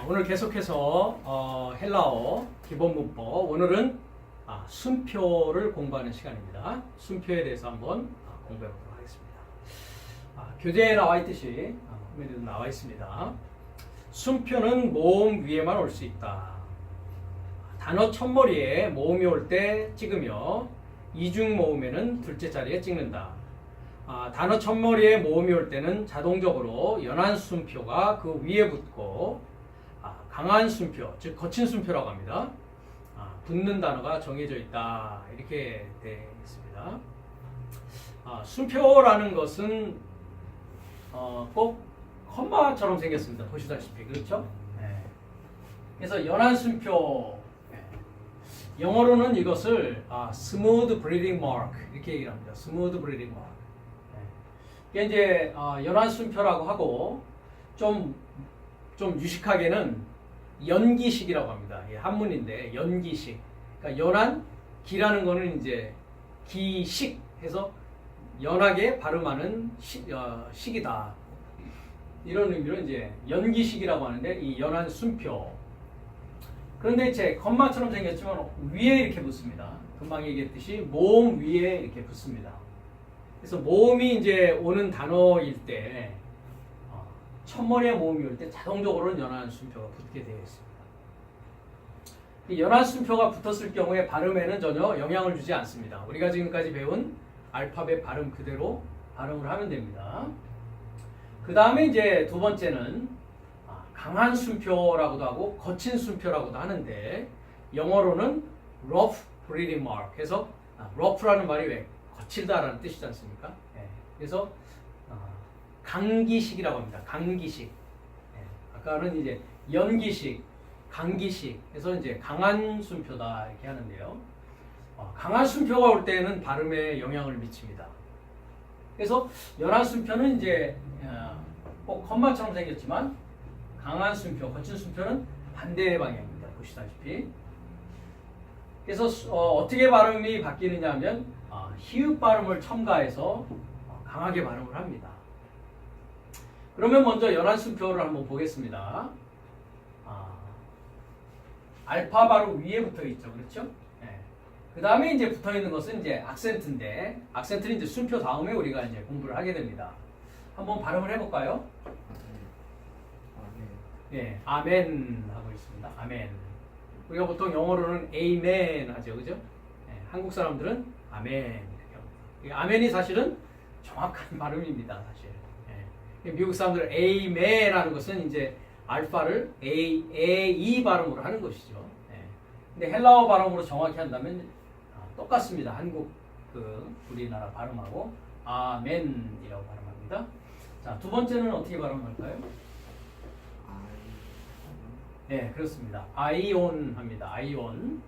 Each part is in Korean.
오늘 계속해서 헬라어 기본 문법 오늘은 순표를 공부하는 시간입니다. 순표에 대해서 한번 공부해 보도록 하겠습니다. 교재에 나와 있듯이 화면에도 나와 있습니다. 순표는 모음 위에만 올 수 있다. 단어 첫머리에 모음이 올 때 찍으며 이중 모음에는 둘째 자리에 찍는다. 단어 첫머리에 모음이 올 때는 자동적으로 연한 순표가 그 위에 붙고 강한 순표, 즉 거친 순표라고 합니다. 붙는 단어가 정해져 있다. 이렇게 되어 있습니다. 순표라는 것은 꼭 컴마처럼 생겼습니다. 보시다시피 그렇죠? 네. 그래서 연한 순표, 영어로는 이것을 smooth breathing mark 이렇게 얘기를 합니다. smooth breathing mark. 이게 이제 연한 순표라고 하고 좀 유식하게는 연기식이라고 합니다. 한문인데 연기식. 그러니까 연한 기라는 거는 이제 기식 해서 연하게 발음하는 식이다. 이런 의미로 이제 연기식이라고 하는데 이 연한 순표. 그런데 이제 컴마처럼 생겼지만 위에 이렇게 붙습니다. 금방 얘기했듯이 모음 위에 이렇게 붙습니다. 그래서 모음이 이제 오는 단어일 때 첫머리에 모음이 올 때 자동적으로 연한 순표가 붙게 되어 있습니다. 이 연한 순표가 붙었을 경우에 발음에는 전혀 영향을 주지 않습니다. 우리가 지금까지 배운 알파벳 발음 그대로 발음을 하면 됩니다. 그 다음에 이제 두 번째는 강한 순표라고도 하고 거친 순표라고도 하는데 영어로는 rough breathing mark 해서 rough라는 말이 왜 거칠다라는 뜻이지 않습니까? 그래서 강기식이라고 합니다. 강기식. 아까는 이제 연기식, 강기식 해서 이제 강한 순표다 이렇게 하는데요. 강한 순표가 올 때는 발음에 영향을 미칩니다. 그래서 연한 순표는 이제 꼭 컴마처럼 생겼지만 강한 순표, 거친 순표는 반대의 방향입니다. 보시다시피. 그래서 어떻게 발음이 바뀌느냐 하면 히읗 발음을 첨가해서 강하게 발음을 합니다. 그러면 먼저 연한 순표를 한번 보겠습니다. 알파 바로 위에 붙어 있죠. 그렇죠? 네. 그 다음에 이제 붙어 있는 것은 이제 악센트인데, 악센트는 이제 순표 다음에 우리가 이제 공부를 하게 됩니다. 한번 발음을 해볼까요? 네, 아멘 하고 있습니다. 아멘. 우리가 보통 영어로는 에이멘 하죠. 그죠? 네, 한국 사람들은 아멘 이렇게 합니다. 아멘이 사실은 정확한 발음입니다. 사실. 네. 미국 사람들은 에이멘 하는 것은 이제 알파를 A 발음으로 하는 것이죠. 네. 근데 헬라어 발음으로 정확히 한다면 똑같습니다. 한국 우리나라 발음하고 아멘이라고 발음합니다. 자, 두 번째는 어떻게 발음할까요? 네, 그렇습니다. 아이온 합니다. 아이온.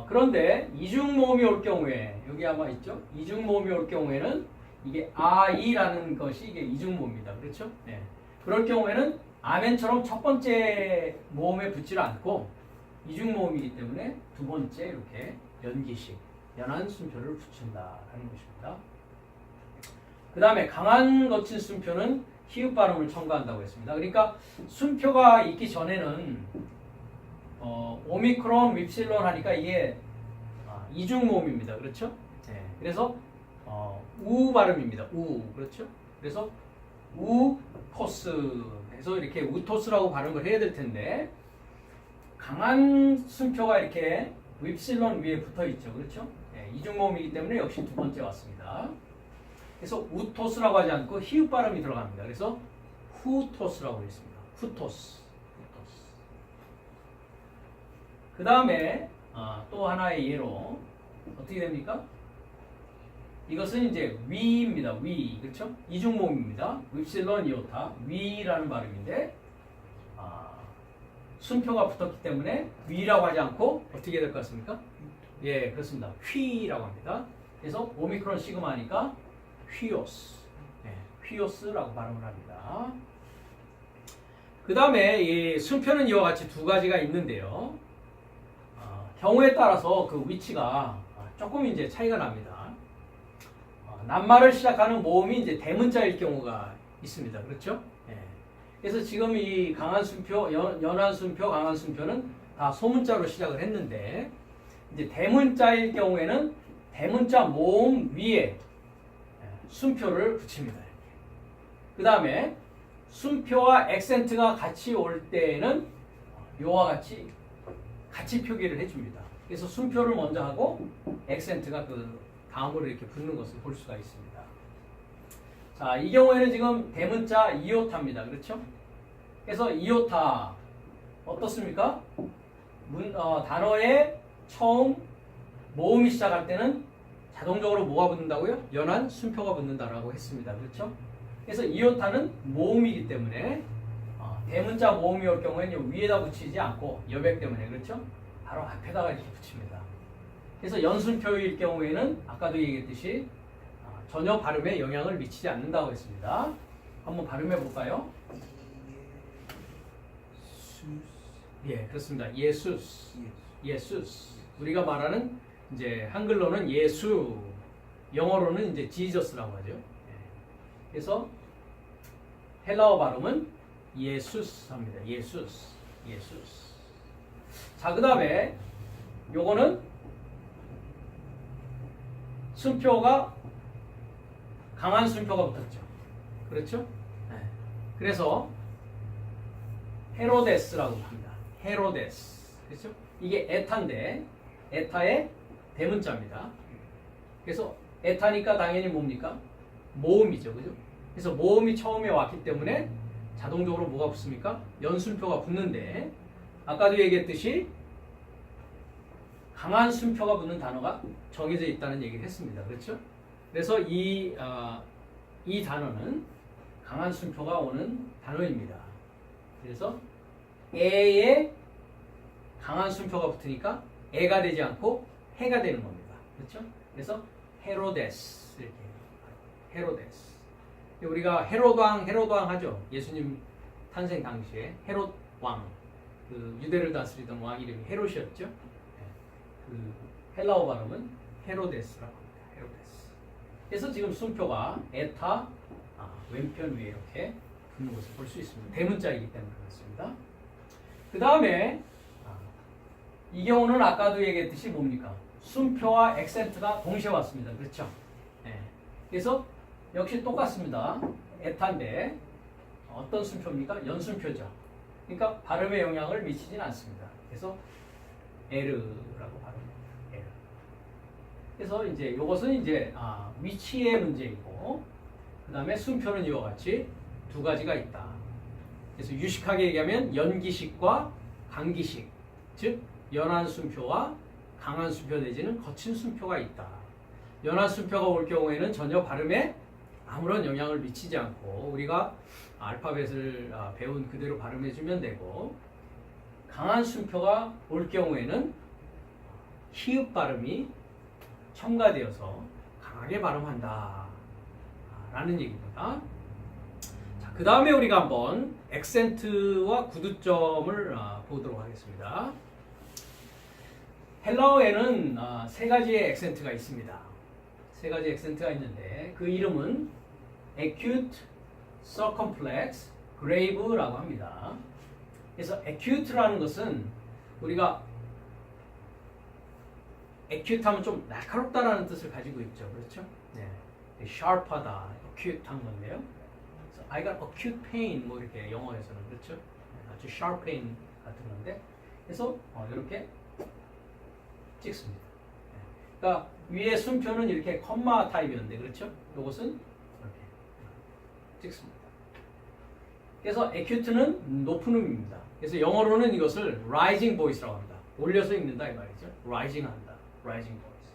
그런데 이중 모음이 올 경우에 여기 아마 있죠? 이중 모음이 올 경우에는 이게 아이라는 것이 이게 이중 모음입니다. 그렇죠? 네. 그럴 경우에는 아멘처럼 첫 번째 모음에 붙지를 않고 이중 모음이기 때문에 두 번째 이렇게 연기식, 연한 순표를 붙인다라는 것입니다. 그 다음에 강한 거친 순표는 히읗 발음을 첨가한다고 했습니다. 그러니까 순표가 있기 전에는 오미크론, 윕실론 하니까 이게 이중 모음입니다. 그렇죠? 네. 그래서 우 발음입니다. 우. 그렇죠? 그래서 우토스 해서 이렇게 우토스라고 발음을 해야 될 텐데 강한 순표가 이렇게 윕실론 위에 붙어 있죠. 그렇죠? 네. 이중 모음이기 때문에 역시 두 번째 왔습니다. 그래서 우토스라고 하지 않고 히읗 발음이 들어갑니다. 그래서 후토스라고 했습니다. 후토스. 그 다음에 또 하나의 예로 어떻게 됩니까? 이것은 이제 위입니다. 위. 그렇죠? 이중모음입니다. 윕실론 이오타. 위라는 발음인데 순표가 붙었기 때문에 위라고 하지 않고 어떻게 될 것 같습니까? 예, 그렇습니다. 휘라고 합니다. 그래서 오미크론 시그마니까 휘오스. 네, 휘오스라고 발음을 합니다. 그 다음에 이 순표는 이와 같이 두 가지가 있는데요. 경우에 따라서 그 위치가 조금 이제 차이가 납니다. 낱말을 시작하는 모음이 이제 대문자일 경우가 있습니다. 그렇죠? 네. 그래서 지금 이 강한 순표, 연한 순표, 강한 순표는 다 소문자로 시작을 했는데 이제 대문자일 경우에는 대문자 모음 위에 순표를 붙입니다. 그 다음에 순표와 액센트가 같이 올 때에는 요와 같이 표기를 해줍니다. 그래서 순표를 먼저 하고 액센트가 그 다음으로 이렇게 붙는 것을 볼 수가 있습니다. 자, 이 경우에는 지금 대문자 이오타입니다. 그렇죠? 그래서 이오타 어떻습니까? 단어의 처음 모음이 시작할 때는 자동적으로 뭐가 붙는다고요? 연한 순표가 붙는다라고 했습니다. 그렇죠? 그래서 이오타는 모음이기 때문에 대문자 모음이 올 경우에는 위에다 붙이지 않고 여백 때문에 그렇죠? 바로 앞에다가 이렇게 붙입니다. 그래서 연순표일 경우에는 아까도 얘기했듯이 전혀 발음에 영향을 미치지 않는다고 했습니다. 한번 발음해 볼까요? 예, 그렇습니다. 예수스. 예수스. 우리가 말하는 이제 한글로는 예수, 영어로는 이제 지저스라고 하죠. 그래서 헬라어 발음은 예수스 합니다. 예수스. 예수스. 자, 그다음에 요거는 순표가 강한 순표가 붙었죠. 그렇죠? 네. 그래서 헤로데스라고 합니다. 헤로데스. 그렇죠? 이게 에타인데 에타의 대문자입니다. 그래서 에타니까 당연히 뭡니까? 모음이죠. 그죠? 그래서 모음이 처음에 왔기 때문에 자동적으로 뭐가 붙습니까? 연순표가 붙는데 아까도 얘기했듯이 강한 순표가 붙는 단어가 정해져 있다는 얘기를 했습니다. 그렇죠? 그래서 이 단어는 강한 순표가 오는 단어입니다. 그래서 에에 강한 순표가 붙으니까 에가 되지 않고 해가 되는 겁니다. 그렇죠? 그래서 헤로데스 이렇게 헤로데스. 우리가 헤롯 왕 하죠. 예수님 탄생 당시에 헤롯 왕, 그 유대를 다스리던 왕 이름이 헤롯이었죠. 그 헬라어 발음은 헤로데스라고 합니다. 헤로데스. 그래서 지금 순표가 에타 왼편 위에 이렇게 붙는 것을 볼 수 있습니다. 대문자이기 때문에 그렇습니다. 그 다음에 이 경우는 아까도 얘기했듯이 뭡니까? 순표와 액센트가 동시에 왔습니다. 그렇죠? 네. 그래서 역시 똑같습니다. 에타인데 어떤 순표입니까? 연순표죠. 그러니까 발음에 영향을 미치진 않습니다. 그래서 에르라고 발음합니다. 에르. 그래서 이제 이것은 이제 위치의 문제이고, 그 다음에 순표는 이와 같이 두 가지가 있다. 그래서 유식하게 얘기하면 연기식과 강기식, 즉 연한 순표와 강한 순표 내지는 거친 순표가 있다. 연한 순표가 올 경우에는 전혀 발음에 아무런 영향을 미치지 않고 우리가 알파벳을 배운 그대로 발음해주면 되고, 강한 순표가 올 경우에는 히읗 발음이 첨가되어서 강하게 발음한다 라는 얘기입니다. 자, 그 다음에 우리가 한번 액센트와 구두점을 보도록 하겠습니다. 헬라어에는 세 가지의 액센트가 있습니다. 세 가지 액센트가 있는데 그 이름은 acute, circumflex, grave라고 합니다. 그래서 acute라는 것은 우리가 acute 하면 좀 날카롭다라는 뜻을 가지고 있죠. 그렇죠? 네. sharp하다, acute한 건데요. 그래서 I got acute pain 뭐 이렇게 영어에서는 그렇죠? 아주 sharp pain 같은 건데, 그래서 이렇게 찍습니다. 그러니까 위에 순표는 이렇게 컴마 타입이었는데 그렇죠? 이것은 이렇게 찍습니다. 그래서 acute는 높은 음입니다. 그래서 영어로는 이것을 rising voice라고 합니다. 올려서 읽는다 이 말이죠. rising 한다. rising voice.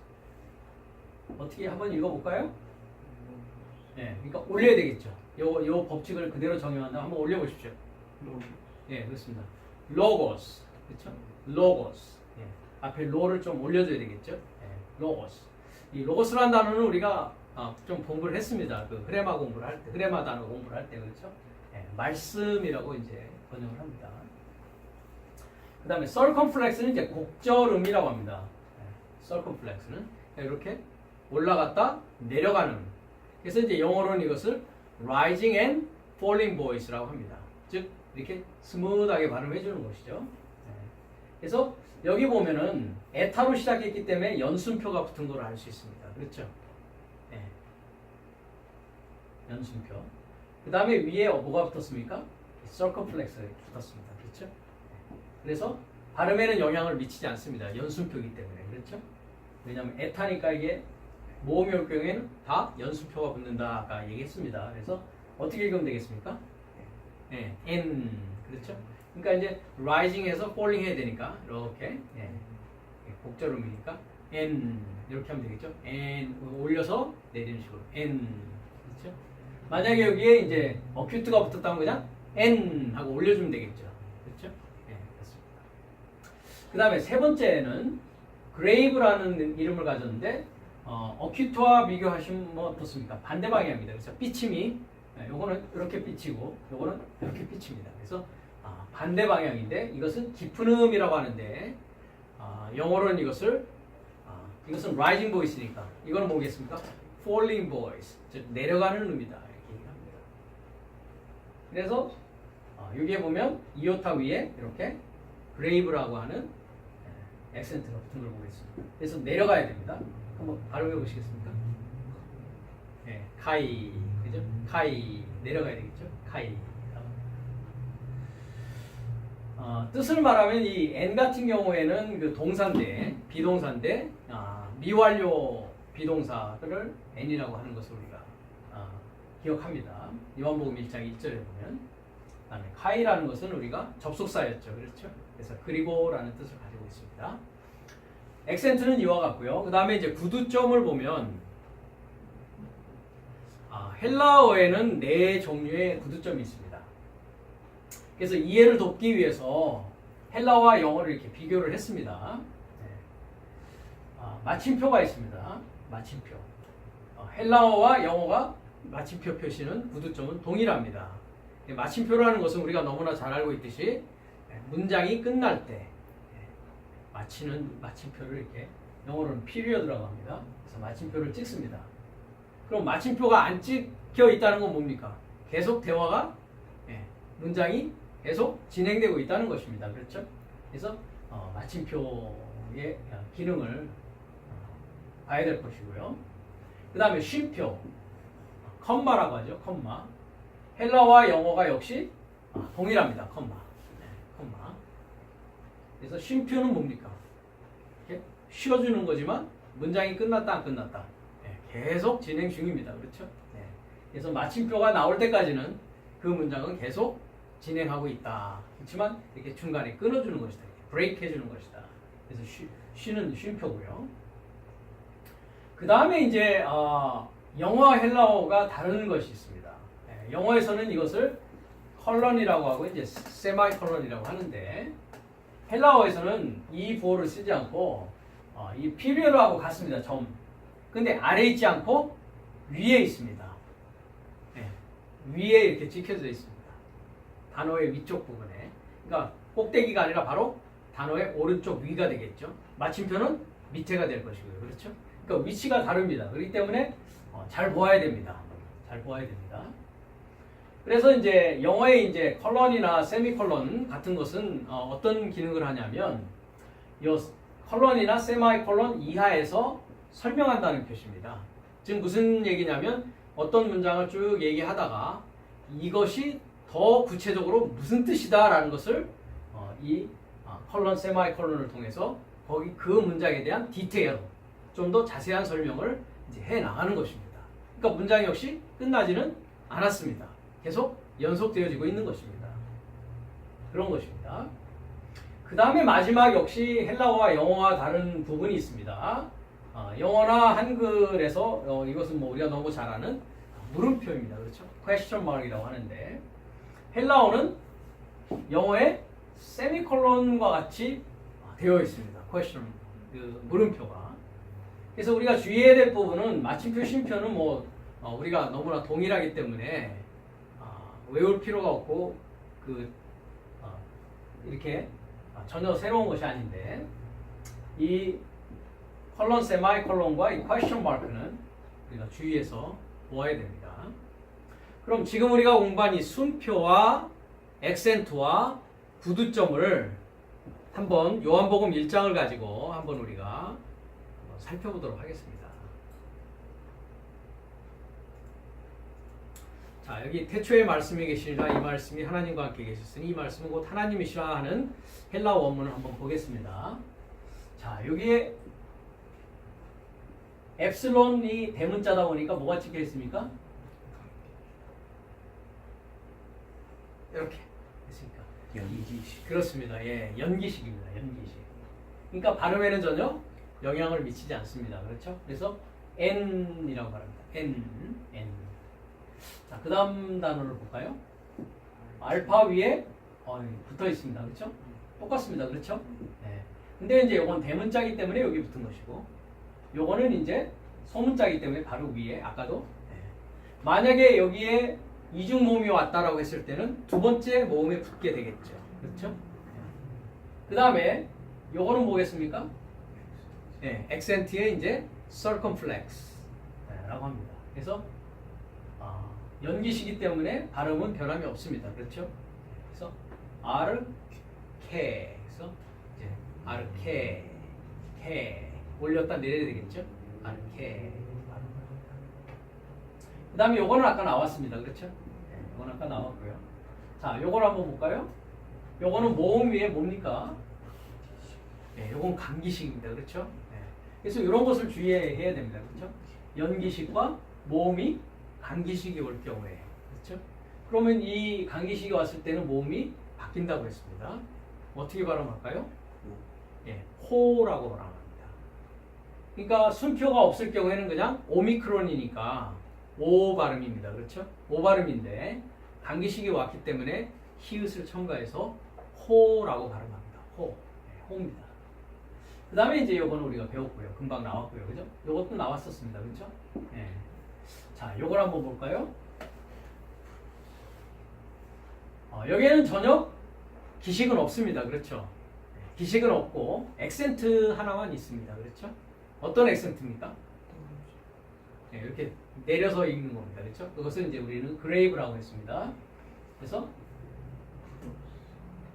어떻게 한번 읽어볼까요? 네, 그러니까 올려야 되겠죠. 요 법칙을 그대로 적용한다. 한번 올려보십시오. 네, 그렇습니다. logos, 그렇죠? logos. 네, 앞에 로를 좀 올려줘야 되겠죠. 네, logos. 이 logos라는 단어는 우리가 좀 공부를 했습니다. 그 흐레마 공부를 할 때, 흐레마 단어 공부를 할 때 그렇죠. 네, 말씀이라고 이제 번역을 합니다. 그 다음에 circumflex는 이제 곡절음이라고 합니다. circumflex는 이렇게 올라갔다 내려가는. 그래서 이제 영어로는 이것을 rising and falling voice라고 합니다. 즉 이렇게 스무드하게 발음해 주는 것이죠. 네. 그래서 여기 보면은 에타로 시작했기 때문에 연순표가 붙은 걸 알 수 있습니다. 그렇죠? 네. 연순표. 그 다음에 위에 뭐가 붙었습니까? 서커플렉스가 붙었습니다. 그렇죠? 네. 그래서 발음에는 영향을 미치지 않습니다. 연순표이기 때문에. 그렇죠? 왜냐하면 에타니까 이게 모음이 올 경우에는 다 연순표가 붙는다 아까 얘기했습니다. 그래서 어떻게 읽으면 되겠습니까? 네, N 그렇죠? 그러니까 이제 rising에서 falling 해야 되니까 이렇게 예, 곡절음이니까 N 이렇게 하면 되겠죠? N 올려서 내리는 식으로 N 그렇죠? 만약에 여기에 이제 어큐트가 붙었다면 그냥 N 하고 올려주면 되겠죠? 그렇죠? 예, 그렇습니다. 그 다음에 세 번째는 grave라는 이름을 가졌는데 어큐트와 비교하시면 뭐 어떻습니까? 반대 방향입니다. 그래서 삐침이 요거는 이렇게 삐치고 요거는 이렇게 삐칩니다. 그래서 반대 방향인데 이것은 깊은 음이라고 하는데 영어로는 이것은 rising voice니까 이거는 뭐겠습니까? falling voice 즉 내려가는 음이다 이렇게 얘기합니다. 그래서 여기에 보면 이오타 위에 이렇게 grave라고 하는 액센트가 붙은 걸 보겠습니다. 그래서 내려가야 됩니다. 한번 발음해 보시겠습니까? 네, 카이 그죠? 카이 내려가야 되겠죠? 카이. 뜻을 말하면 이 N 같은 경우에는 그 동사인데 비동사인데 미완료 비동사들을 N이라고 하는 것을 우리가 기억합니다. 요한복음 1장 1절에 보면 그다음에 카이라는 것은 우리가 접속사였죠. 그렇죠? 그래서 그리고라는 뜻을 가지고 있습니다. 액센트는 이와 같고요. 그 다음에 이제 구두점을 보면 헬라어에는 네 종류의 구두점이 있습니다. 그래서 이해를 돕기 위해서 헬라어와 영어를 이렇게 비교를 했습니다. 네. 마침표가 있습니다. 마침표. 헬라어와 영어가 마침표 표시는 구두점은 동일합니다. 마침표라는 것은 우리가 너무나 잘 알고 있듯이 문장이 끝날 때 마치는 마침표를 이렇게 영어로는 피리어드라고 합니다. 그래서 마침표를 찍습니다. 그럼 마침표가 안 찍혀 있다는 건 뭡니까? 계속 대화가 문장이 계속 진행되고 있다는 것입니다. 그렇죠? 그래서 마침표의 기능을 봐야 될 것이고요. 그 다음에 쉼표, 컴마라고 하죠. 컴마. 헬라어와 영어가 역시 동일합니다. 컴마. 네, 컴마. 그래서 쉼표는 뭡니까? 이렇게 쉬어주는 거지만 문장이 끝났다 안 끝났다. 네, 계속 진행 중입니다. 그렇죠? 네. 그래서 마침표가 나올 때까지는 그 문장은 계속 진행하고 있다. 그렇지만 이렇게 중간에 끊어주는 것이다. 브레이크 해주는 것이다. 그래서 쉬는 쉼표고요. 그 다음에 이제 영어와 헬라어가 다른 것이 있습니다. 네, 영어에서는 이것을 컬런이라고 하고 이제 세마이 컬런이라고 하는데 헬라어에서는 이 부호를 쓰지 않고 이 피리어드하고 같습니다. 점. 근데 아래에 있지 않고 위에 있습니다. 네, 위에 이렇게 찍혀져 있습니다. 단어의 위쪽 부분에. 그러니까 꼭대기가 아니라 바로 단어의 오른쪽 위가 되겠죠. 마침표는 밑에가 될 것이고요. 그렇죠? 그러니까 위치가 다릅니다. 그렇기 때문에 잘 보아야 됩니다. 잘 보아야 됩니다. 그래서 이제 영어의 이제 컬런이나 세미컬런 같은 것은 어떤 기능을 하냐면 이 컬런이나 세마이컬런 이하에서 설명한다는 표시입니다. 즉 무슨 얘기냐면 어떤 문장을 쭉 얘기하다가 이것이 더 구체적으로 무슨 뜻이다라는 것을 이 컬런, 세마이컬런을 통해서 거기 그 문장에 대한 디테일, 좀 더 자세한 설명을 이제 해 나가는 것입니다. 그러니까 문장 역시 끝나지는 않았습니다. 계속 연속되어지고 있는 것입니다. 그런 것입니다. 그 다음에 마지막 역시 헬라어와 영어와 다른 부분이 있습니다. 영어나 한글에서 이것은 뭐 우리가 너무 잘 아는 물음표입니다. 그렇죠? question mark이라고 하는데 헬라어는 영어의 세미콜론과 같이 되어 있습니다. question, 그 물음표가. 그래서 우리가 주의해야 될 부분은 마침표, 쉼표는 뭐 우리가 너무나 동일하기 때문에 외울 필요가 없고 이렇게 전혀 새로운 것이 아닌데 이 컬런, 세마이컬론과 이 question mark는 우리가 주의해서 보아야 됩니다. 그럼 지금 우리가 공부한 이 순표와 액센트와 구두점을 한번 요한복음 1장을 가지고 한번 우리가 살펴보도록 하겠습니다. 자, 여기 태초에 말씀이 계시니라 이 말씀이 하나님과 함께 계셨으니 이 말씀은 곧 하나님이시라 하는 헬라어 원문을 한번 보겠습니다. 자, 여기에 엡실론이 대문자다 보니까 뭐가 찍혀 있습니까? 이렇게 됐습니까? 연기식. 그렇습니다. 예, 연기식입니다. 연기식. 그러니까 발음에는 전혀 영향을 미치지 않습니다. 그렇죠? 그래서 N이라고 말합니다. N. 자, 그 다음 단어를 볼까요? 알파 위에 붙어 있습니다. 그렇죠? 똑같습니다. 그렇죠? 네. 근데 이제 요건 대문자이기 때문에 여기 붙은 것이고, 요거는 이제 소문자이기 때문에 바로 위에 아까도. 네. 만약에 여기에 이중 모음이 왔다라고 했을 때는 두 번째 모음에 붙게 되겠죠. 그렇죠? 그 다음에 요거는 뭐겠습니까? 네, 액센트에 이제 circumflex 라고 합니다. 그래서 연기시기 때문에 발음은 변함이 없습니다. 그렇죠? 그래서 R, K. 그래서 이제 R, K 올렸다 내려야 되겠죠? R, K. 그 다음에 요거는 아까 나왔습니다. 그렇죠? 요거는 아까 나왔고요. 자, 요걸 한번 볼까요? 요거는 모음 위에 뭡니까? 네, 요건 감기식입니다. 그렇죠? 네. 그래서 이런 것을 주의해야 됩니다. 그렇죠? 연기식과 모음이 감기식이 올 경우에. 그렇죠? 그러면 이 감기식이 왔을 때는 모음이 바뀐다고 했습니다. 어떻게 발음할까요? 예, 호라고 발음합니다. 그러니까 순표가 없을 경우에는 그냥 오미크론이니까 오 발음입니다. 그렇죠? 오 발음인데 감기식이 왔기 때문에 히읗을 첨가해서 호라고 발음합니다. 호. 네, 호입니다. 그 다음에 이제 요거는 우리가 배웠고요. 금방 나왔고요. 그죠? 요것도 나왔었습니다. 그렇죠? 네. 자, 요걸 한번 볼까요? 여기에는 전혀 기식은 없습니다. 그렇죠? 기식은 없고 액센트 하나만 있습니다. 그렇죠? 어떤 액센트입니까? 네, 이렇게 내려서 읽는 겁니다. 그렇죠? 그것은 이제 우리는 그레이브라고 했습니다. 그래서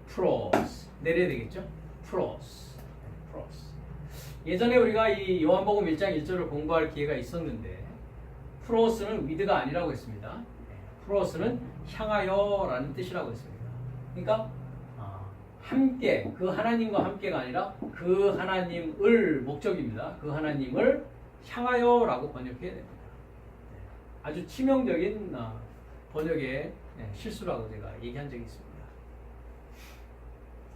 프로스 내려야 되겠죠? 프로스. 예전에 우리가 이 요한복음 1장 1절을 공부할 기회가 있었는데 프로스는 위드가 아니라고 했습니다. 프로스는 향하여라는 뜻이라고 했습니다. 그러니까 함께, 그 하나님과 함께가 아니라 그 하나님을 목적입니다. 그 하나님을 향하여라고 번역해야 됩니다. 아주 치명적인 번역의 실수라고 제가 얘기한 적이 있습니다.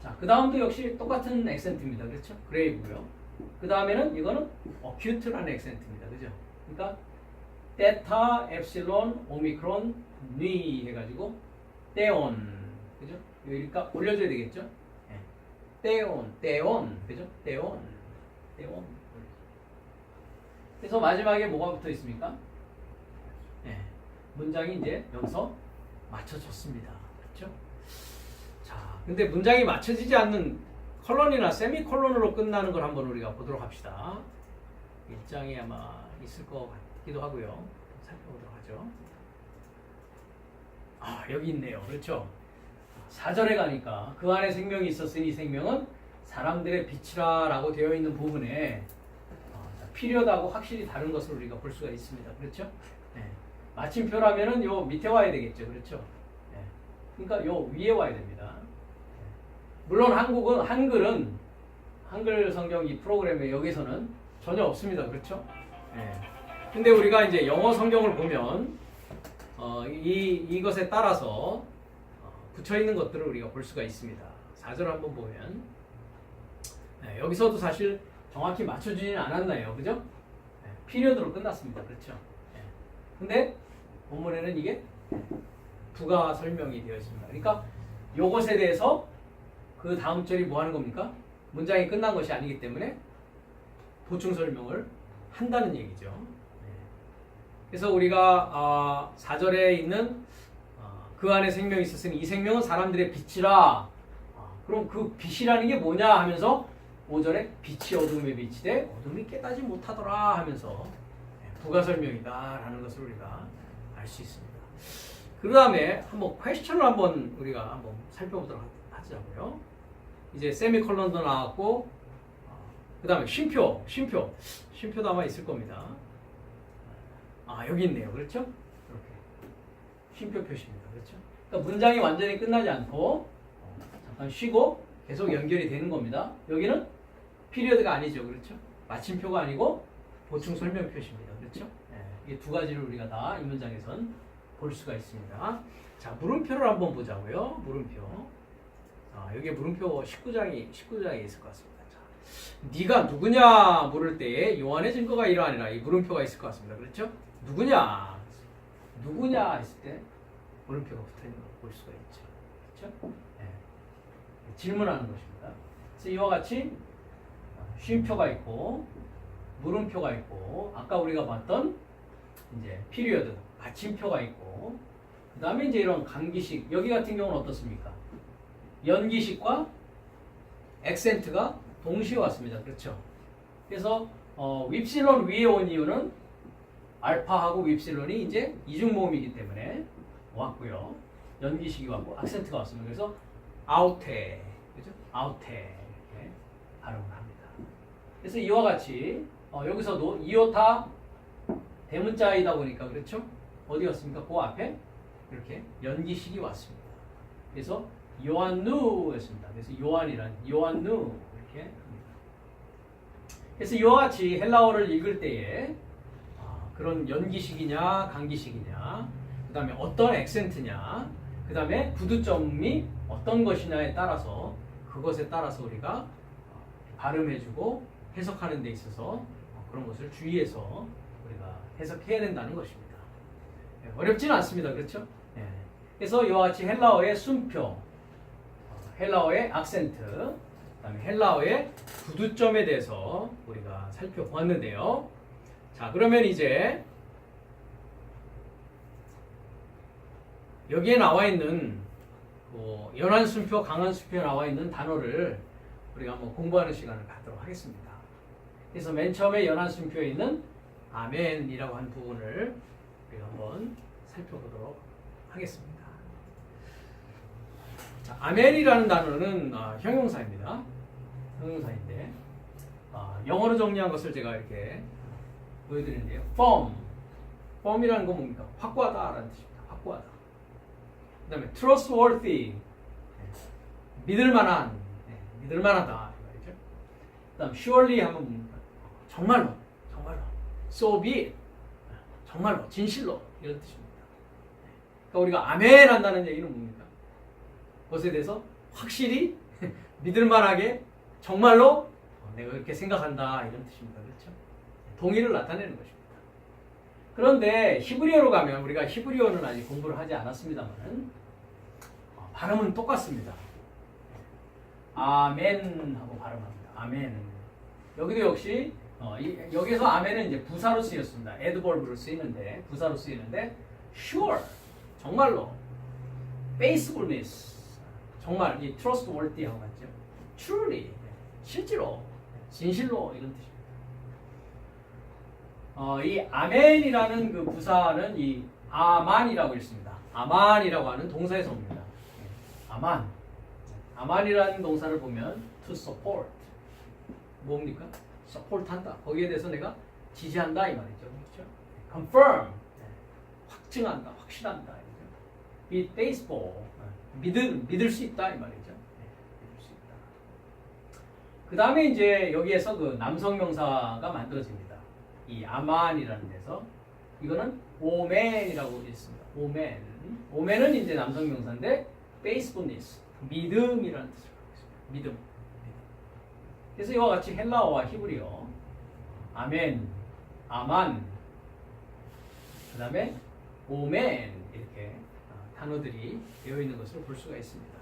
자, 그 다음도 역시 똑같은 액센트입니다. 그렇죠? 그레이브고요. 그 다음에는 이거는 어큐트라는 액센트입니다. 그죠? 그러니까 테타, 엡실론, 오미크론, 뉘 해가지고 떼온. 그죠? 그러니까 올려줘야 되겠죠? 떼온. 그죠? 떼온. 그래서 마지막에 뭐가 붙어 있습니까? 문장이 이제 여기서 맞춰졌습니다. 그렇죠? 자, 근데 문장이 맞춰지지 않는 컬런이나 세미컬런으로 끝나는 걸 한번 우리가 보도록 합시다. 1장에 아마 있을 것 같기도 하고요. 살펴보도록 하죠. 여기 있네요. 그렇죠? 4절에 가니까 그 안에 생명이 있었으니 이 생명은 사람들의 빛이라 라고 되어 있는 부분에 피리어드하고 확실히 다른 것을 우리가 볼 수가 있습니다. 그렇죠? 네. 마침표라면은 요 밑에 와야 되겠죠. 그렇죠? 네. 그러니까 요 위에 와야 됩니다. 물론 한글은 한글 성경 이 프로그램에 여기서는 전혀 없습니다. 그렇죠? 네. 근데 우리가 이제 영어 성경을 보면 이것에 따라서 붙여 있는 것들을 우리가 볼 수가 있습니다. 4절 한번 보면 여기서도 사실 정확히 맞춰주지는 않았나요? 그죠? 피리어드로 끝났습니다. 그렇죠? 근데 본문에는 이게 부가 설명이 되어 있습니다. 그러니까 요것에 대해서 그 다음 절이 뭐 하는 겁니까? 문장이 끝난 것이 아니기 때문에 보충 설명을 한다는 얘기죠. 그래서 우리가 4절에 있는 그 안에 생명이 있었으니 이 생명은 사람들의 빛이라. 그럼 그 빛이라는 게 뭐냐 하면서 5절에 빛이 어둠에 비치되 어둠이 깨닫지 못하더라 하면서 부가 설명이다 라는 것을 우리가 알 수 있습니다. 그 다음에 한번 퀘스천을 한번 우리가 한번 살펴보도록 하자고요. 이제 세미콜론도 나왔고, 그 다음에 쉼표도 아마 있을 겁니다. 아, 여기 있네요. 그렇죠? 이렇게. 쉼표 표시입니다. 그렇죠? 그러니까 문장이 완전히 끝나지 않고, 잠깐 쉬고 계속 연결이 되는 겁니다. 여기는 피리어드가 아니죠. 그렇죠? 마침표가 아니고 보충 설명 표시입니다. 그렇죠? 네, 이 두 가지를 우리가 다 이 문장에선 볼 수가 있습니다. 자, 물음표를 한번 보자고요. 물음표. 여기에 물음표 19장이 있을 것 같습니다. 자, 네가 누구냐 물을 때에 요한의 증거가 이러하니라. 이 물음표가 있을 것 같습니다. 그렇죠? 누구냐 했을 때 물음표가 붙어 있는 걸 볼 수가 있죠. 그렇죠? 네. 질문하는 것입니다. 그래서 이와 같이 쉼표가 있고 물음표가 있고 아까 우리가 봤던 이제 피리어드 마침표가 있고 그 다음에 이제 이런 강기식 여기 같은 경우는 어떻습니까? 연기식과 액센트가 동시에 왔습니다. 그렇죠? 그래서 윕실론 위에 온 이유는 알파하고 윕실론이 이제 이중모음이기 때문에 왔고요. 연기식이 왔고 악센트가 왔습니다. 그래서 아우테, 그죠? 아우테 이렇게 발음을 합니다. 그래서 이와 같이 여기서도 이오타 대문자이다 보니까 그렇죠? 어디 갔습니까? 그 앞에 이렇게 연기식이 왔습니다. 그래서 요한누였습니다. 그래서 요한누 이렇게 합니다. 그래서 이와 같이 헬라어를 읽을 때에 그런 연기식이냐 강기식이냐 그 다음에 어떤 액센트냐 그 다음에 구두점이 어떤 것이냐에 따라서 그것에 따라서 우리가 발음해주고 해석하는 데 있어서 그런 것을 주의해서 우리가 해석해야 된다는 것입니다. 어렵지는 않습니다. 그렇죠? 그래서 이와 같이 헬라어의 순표, 헬라어의 악센트, 그 다음에 헬라어의 구두점에 대해서 우리가 살펴보았는데요. 자, 그러면 이제 여기에 나와 있는 연한 순표, 강한 순표에 나와 있는 단어를 우리가 한번 공부하는 시간을 갖도록 하겠습니다. 그래서 맨 처음에 연한 순표에 있는 아멘이라고 한 부분을 우리가 한번 살펴보도록 하겠습니다. 자, 아멘이라는 단어는 형용사입니다. 형용사인데 영어로 정리한 것을 제가 이렇게 보여드리는데요. firm이라는 건 뭡니까? 확고하다라는 뜻입니다. 확고하다. 그 다음에 trustworthy, 믿을만하다 이 말이죠. 그 다음 surely 하면 뭡니까? 정말로, so be it, 정말로, 진실로 이런 뜻입니다. 그러니까 우리가 아멘 한다는 얘기는 뭡니까? 그것에 대해서 확실히 믿을만하게 정말로 내가 그렇게 생각한다 이런 뜻입니다. 그렇죠? 동의를 나타내는 것입니다. 그런데 히브리어로 가면 우리가 히브리어는 아직 공부를 하지 않았습니다만 발음은 똑같습니다. 아멘 하고 발음합니다. 아멘. 여기도 역시 여기서 아멘은 이제 부사로 쓰였습니다. adverb로 쓰이는데 부사로 쓰이는데 sure 정말로 faithfulness 정말 이 trustworthy하고 같죠. truly 실제로 진실로 이런 뜻입니다. 이 아멘이라는 그 부사는 이 아만이라고 있습니다. 아만이라고 하는 동사에서 옵니다. 아만이라는 동사를 보면 to support 뭡니까? support 한다. 거기에 대해서 내가 지지한다 이 말이죠. 그렇죠? confirm 확증한다, 확실한다. be faithful 믿을 수 있다 이 말이죠. 믿을 수 있다. 그 다음에 이제 여기에서 그 남성 명사가 만들어집니다. 이 아만이라는 데서 이거는 오맨이라고 있습니다. 오맨은 이제 남성 명사인데 faithfulness 믿음이라는 뜻을 갖고 있습니다. 믿음. 그래서 이와 같이 헬라어와 히브리어 아멘, 아만, 그 다음에 오멘 이렇게 단어들이 되어 있는 것을 볼 수가 있습니다.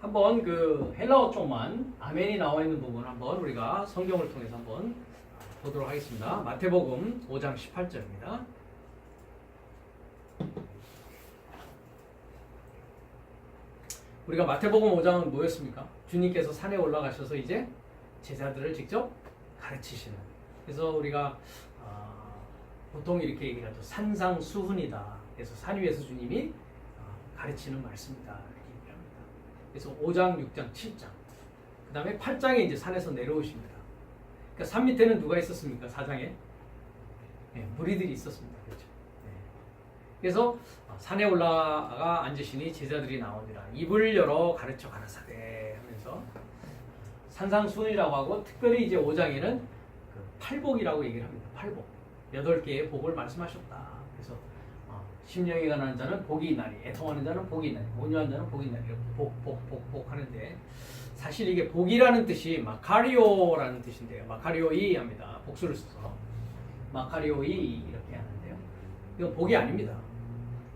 한번 그 헬라어 쪽만 아멘이 나와 있는 부분 한번 우리가 성경을 통해서 한번 보도록 하겠습니다. 마태복음 5장 18절입니다. 우리가 마태복음 5장은 뭐였습니까? 주님께서 산에 올라가셔서 이제 제자들을 직접 가르치시는. 그래서 우리가 보통 이렇게 얘기하죠. 산상수훈이다. 그래서 산 위에서 주님이 가르치는 말씀이다. 이렇게 얘기합니다. 그래서 5장, 6장, 7장. 그 다음에 8장에 이제 산에서 내려오십니다. 그러니까 산 밑에는 누가 있었습니까? 4장에? 네, 무리들이 있었습니다. 그렇죠? 네. 그래서 산에 올라가 앉으시니 제자들이 나오니라. 입을 열어 가르쳐 가라사대 하면서 산상순이라고 하고, 특별히 이제 5장에는 그 팔복이라고 얘기를 합니다. 팔복. 8개의 복을 말씀하셨다. 그래서 심령이 가난한 자는 복이 있나니, 애통하는 자는 복이 있나니, 온유한 자는 복이 있나니, 이렇게 복 하는데, 사실 이게 복이라는 뜻이 마카리오라는 뜻인데요. 마카리오이 합니다. 복수를 써서 마카리오이 이렇게 하는데요. 이건 복이 아닙니다.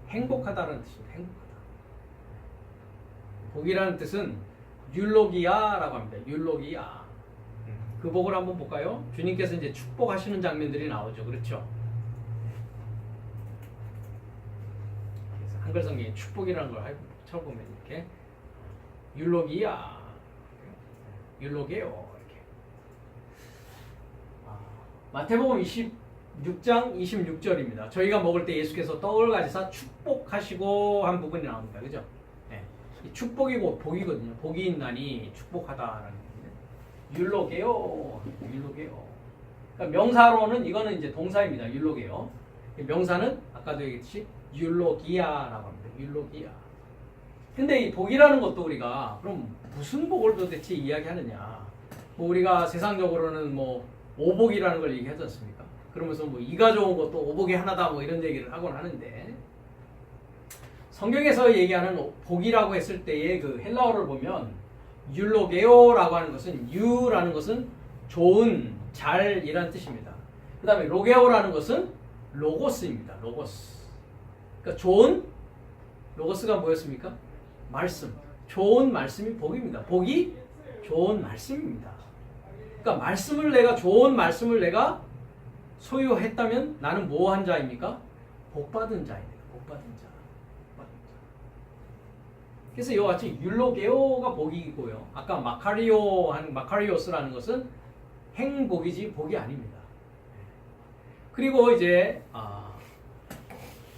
행복하다라는 뜻입니다. 행복하다. 복이라는 뜻은 율로기아라고 합니다. 율로기아. 그 복을 한번 볼까요? 주님께서 이제 축복하시는 장면들이 나오죠. 그렇죠? 그래서 한글 성경에 축복이라는 걸 쳐보면 이렇게 율로기아, 율로게요 이렇게. 마태복음 26장 26절입니다. 저희가 먹을 때 예수께서 떡을 가지사 축복하시고 한 부분이 나옵니다. 그죠? 네. 축복이고 복이거든요. 복이 있나니 축복하다라는 얘기인데, 율로게요, 율로게요. 그러니까 명사로는 이거는 이제 동사입니다. 율로게요. 명사는 아까도 얘기했듯이 율로기아라고 합니다. 율로기아. 근데 이 복이라는 것도 우리가 그럼 무슨 복을 도대체 이야기하느냐? 뭐 우리가 세상적으로는 뭐 오복이라는 걸 얘기하지 않습니까? 그러면서 뭐 이가 좋은 것도 오복이 하나다 뭐 이런 얘기를 하곤 하는데, 성경에서 얘기하는 복이라고 했을 때의 그 헬라어를 보면 율로게오라고 하는 것은, 유라는 것은 좋은, 잘이라는 뜻입니다. 그 다음에 로게오라는 것은 로고스입니다. 로고스. 그러니까 좋은, 로고스가 뭐였습니까? 말씀. 좋은 말씀이 복입니다. 복이 좋은 말씀입니다. 그러니까 말씀을 내가, 좋은 말씀을 내가 소유했다면 나는 뭐 한 자입니까? 복받은 자입니다. 복받은 자. 그래서 이와 같이 율로게오가 복이고요. 아까 마카리오스라는 것은 행복이지 복이 아닙니다. 그리고 이제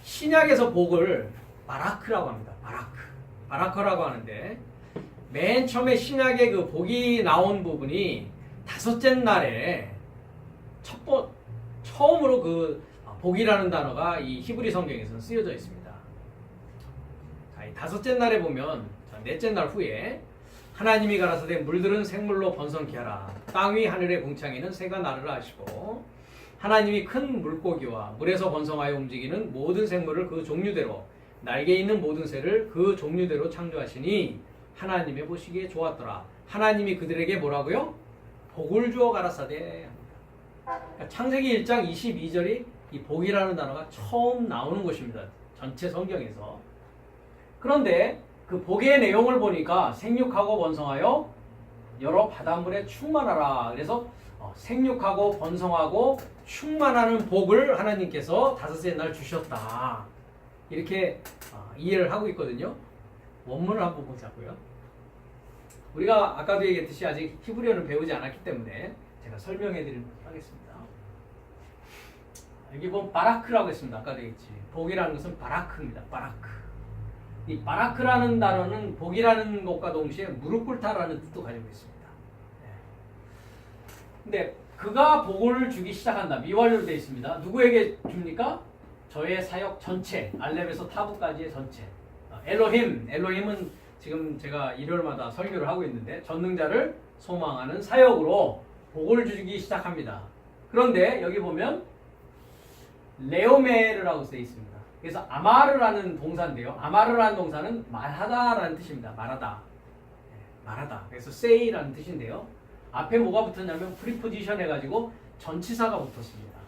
신약에서 복을 바라크라고 합니다. 바라크라고 하는데, 맨 처음에 신약에 그 복이 나온 부분이 다섯째 날에 처음으로 그 복이라는 단어가 이 히브리 성경에서는 쓰여져 있습니다. 자, 이 다섯째 날에 보면, 넷째 날 후에 하나님이 가라사대 물들은 생물로 번성케 하라. 땅 위 하늘의 궁창에는 새가 나르라 하시고, 하나님이 큰 물고기와 물에서 번성하여 움직이는 모든 생물을 그 종류대로, 날개 있는 모든 새를 그 종류대로 창조하시니 하나님의 보시기에 좋았더라. 하나님이 그들에게 뭐라고요? 복을 주어 가라사대. 그러니까 창세기 1장 22절이 이 복이라는 단어가 처음 나오는 것입니다. 전체 성경에서. 그런데 그 복의 내용을 보니까 생육하고 번성하여 여러 바닷물에 충만하라. 그래서 생육하고 번성하고 충만하는 복을 하나님께서 다섯째 날 주셨다. 이렇게 이해를 하고 있거든요. 원문을 한번 보자고요. 우리가 아까도 얘기했듯이 아직 히브리어는 배우지 않았기 때문에 제가 설명해 드리도록 하겠습니다. 여기 보면 바라크라고 했습니다. 아까도 얘기했지. 복이라는 것은 바라크입니다. 바라크. 이 바라크라는 단어는 복이라는 것과 동시에 무릎 꿇다라는 뜻도 가지고 있습니다. 근데 그가 복을 주기 시작한다. 미완료로 되어 있습니다. 누구에게 줍니까? 저의 사역 전체, 알렙에서 타부까지의 전체. 엘로힘은 지금 제가 일요일마다 설교를 하고 있는데, 전능자를 소망하는 사역으로 복을 주기 시작합니다. 그런데 여기 보면 레오메르라고 되어 있습니다. 그래서 아마르라는 동사인데요. 아마르라는 동사는 말하다라는 뜻입니다. 말하다. 그래서 say라는 뜻인데요. 앞에 뭐가 붙었냐면 프리포지션 해가지고 전치사가 붙었습니다.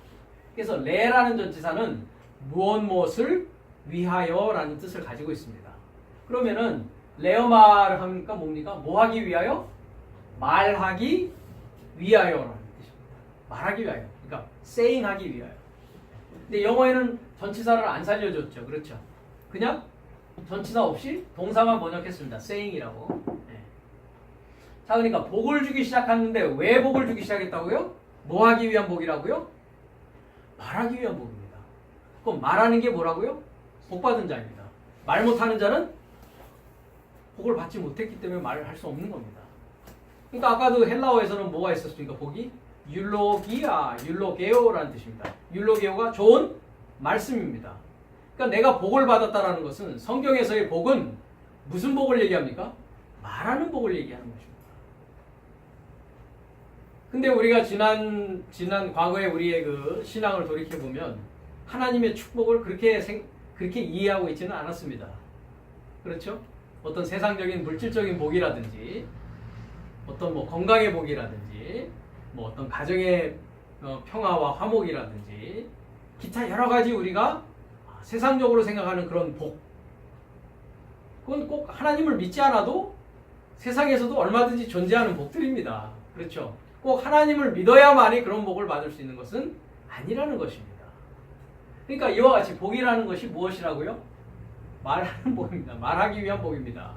그래서 레라는 전치사는 무엇을 위하여라는 뜻을 가지고 있습니다. 그러면은 레오마를 하니까 뭡니까? 뭐 하기 위하여? 말하기 위하여라는 뜻입니다. 말하기 위하여. 그러니까 saying 하기 위하여. 근데 영어에는 전치사를 안 살려줬죠. 그렇죠? 그냥 전치사 없이 동사만 번역했습니다. saying이라고. 네. 자, 그러니까 복을 주기 시작하는데 왜 복을 주기 시작했다고요? 뭐 하기 위한 복이라고요? 말하기 위한 복입니다. 그럼 말하는 게 뭐라고요? 복받은 자입니다. 말 못하는 자는 복을 받지 못했기 때문에 말을 할 수 없는 겁니다. 그러니까 아까도 헬라어에서는 뭐가 있었습니까? 복이 율로기아, 율로게오라는 뜻입니다. 율로게오가 좋은 말씀입니다. 그러니까 내가 복을 받았다라는 것은 성경에서의 복은 무슨 복을 얘기합니까? 말하는 복을 얘기하는 것입니다. 근데 우리가 지난 과거에 우리의 그 신앙을 돌이켜 보면 하나님의 축복을 그렇게 이해하고 있지는 않았습니다. 그렇죠? 어떤 세상적인 물질적인 복이라든지 어떤 뭐 건강의 복이라든지 뭐 어떤 가정의 평화와 화목이라든지 기타 여러 가지 우리가 세상적으로 생각하는 그런 복, 그건 꼭 하나님을 믿지 않아도 세상에서도 얼마든지 존재하는 복들입니다. 그렇죠? 꼭 하나님을 믿어야만이 그런 복을 받을 수 있는 것은 아니라는 것입니다. 그러니까 이와 같이 복이라는 것이 무엇이라고요? 말하는 복입니다. 말하기 위한 복입니다.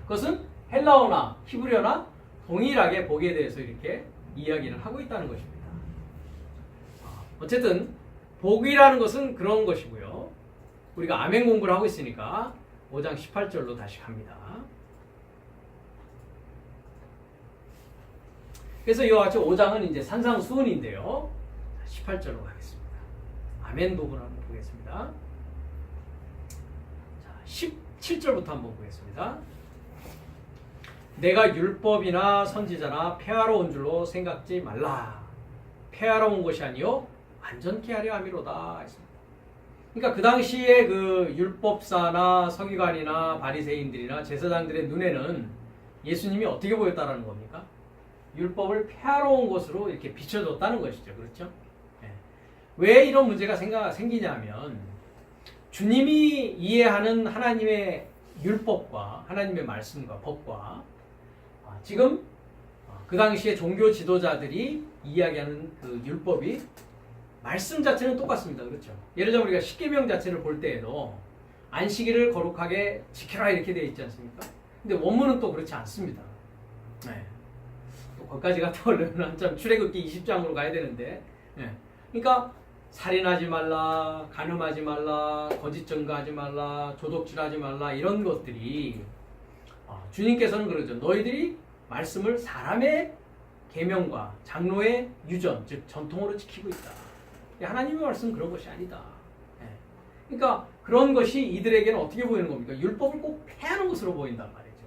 그것은 헬라어나 히브리어나 동일하게 복에 대해서 이렇게 이야기를 하고 있다는 것입니다. 어쨌든 복이라는 것은 그런 것이고요. 우리가 아멘 공부를 하고 있으니까 5장 18절로 다시 갑니다. 그래서 이와 같이 5장은 이제 산상수훈인데요. 18절로 가겠습니다. 아멘 부분을 한번 보겠습니다. 자, 17절부터 한번 보겠습니다. 내가 율법이나 선지자나 폐하러 온 줄로 생각지 말라. 폐하러 온 것이 아니요 완전케 하려 함이로다. 그러니까 그 당시에 그 율법사나 서기관이나 바리새인들이나 제사장들의 눈에는 예수님이 어떻게 보였다라는 겁니까? 율법을 폐하러 온 것으로 이렇게 비춰졌다는 것이죠. 그렇죠? 네. 왜 이런 문제가 생기냐면 주님이 이해하는 하나님의 율법과 하나님의 말씀과 법과 지금 그 당시에 종교 지도자들이 이야기하는 그 율법이 말씀 자체는 똑같습니다. 그렇죠? 예를 들면 우리가 십계명 자체를 볼 때에도 안식일을 거룩하게 지켜라 이렇게 되어 있지 않습니까? 근데 원문은 또 그렇지 않습니다. 네. 또 거기까지 갔다 오려면 한참 출애굽기 20장으로 가야 되는데, 네. 그러니까 살인하지 말라, 간음하지 말라, 거짓 증거하지 말라, 조독질하지 말라 이런 것들이 주님께서는 그러죠. 너희들이 말씀을 사람의 계명과 장로의 유전, 즉 전통으로 지키고 있다. 하나님의 말씀은 그런 것이 아니다. 그러니까 그런 것이 이들에게는 어떻게 보이는 겁니까? 율법을 꼭 폐하는 것으로 보인단 말이죠.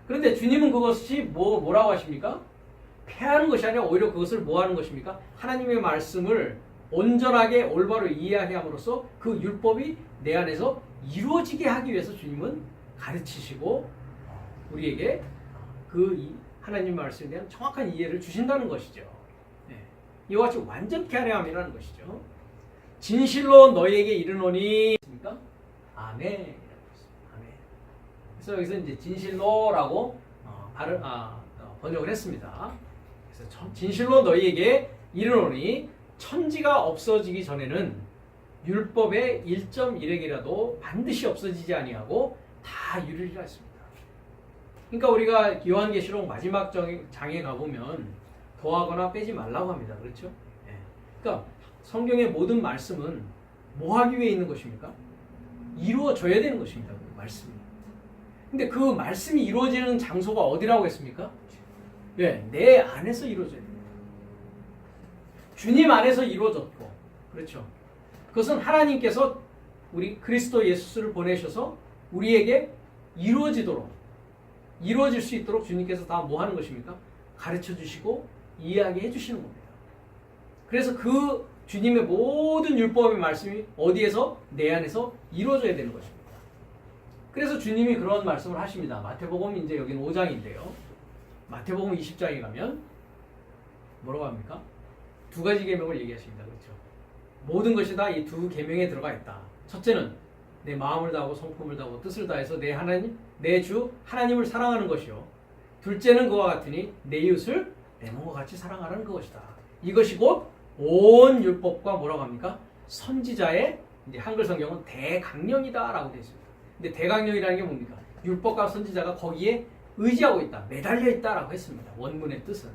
그런데 주님은 그것이 뭐라고 하십니까? 폐하는 것이 아니라 오히려 그것을 뭐 하는 것입니까? 하나님의 말씀을 온전하게 올바로 이해하게 함으로써 그 율법이 내 안에서 이루어지게 하기 위해서 주님은 가르치시고 우리에게 그 하나님 말씀에 대한 정확한 이해를 주신다는 것이죠. 이와 같이 완전케 하려 함이라는 것이죠. 진실로 너희에게 이르노니 아멘. 그래서 여기서 이제 진실로라고 번역을 했습니다. 그래서 진실로 너희에게 이르노니 천지가 없어지기 전에는 율법의 1.1획이라도 반드시 없어지지 아니하고 다 이루리라 했습니다. 그러니까 우리가 요한계시록 마지막 장에 가보면 더하거나 빼지 말라고 합니다. 그렇죠? 그러니까 성경의 모든 말씀은 뭐 하기 위해 있는 것입니까? 이루어져야 되는 것입니다. 그 말씀이. 근데 그 말씀이 이루어지는 장소가 어디라고 했습니까? 내 안에서 이루어져야 됩니다. 주님 안에서 이루어졌고, 그렇죠? 그것은 하나님께서 우리 그리스도 예수를 보내셔서 우리에게 이루어질 수 있도록 주님께서 다 뭐 하는 것입니까? 가르쳐 주시고 이야기해 주시는 겁니다. 그래서 그 주님의 모든 율법의 말씀이 어디에서? 내 안에서 이루어져야 되는 것입니다. 그래서 주님이 그런 말씀을 하십니다. 마태복음 이제 여기는 5장인데요. 마태복음 20장에 가면 뭐라고 합니까? 두 가지 계명을 얘기하십니다. 그렇죠? 모든 것이 다 이 두 계명에 들어가 있다. 첫째는 내 마음을 다하고 성품을 다하고 뜻을 다해서 내 하나님, 내 주 하나님을 사랑하는 것이요. 둘째는 그와 같으니 내 이웃을 내 몸과 같이 사랑하라는 것이다. 이것이 곧 온 율법과 뭐라고 합니까? 선지자의 이제 한글 성경은 대강령이다라고 되어 있습니다. 근데 대강령이라는 게 뭡니까? 율법과 선지자가 거기에 의지하고 있다, 매달려 있다라고 했습니다. 원문의 뜻은.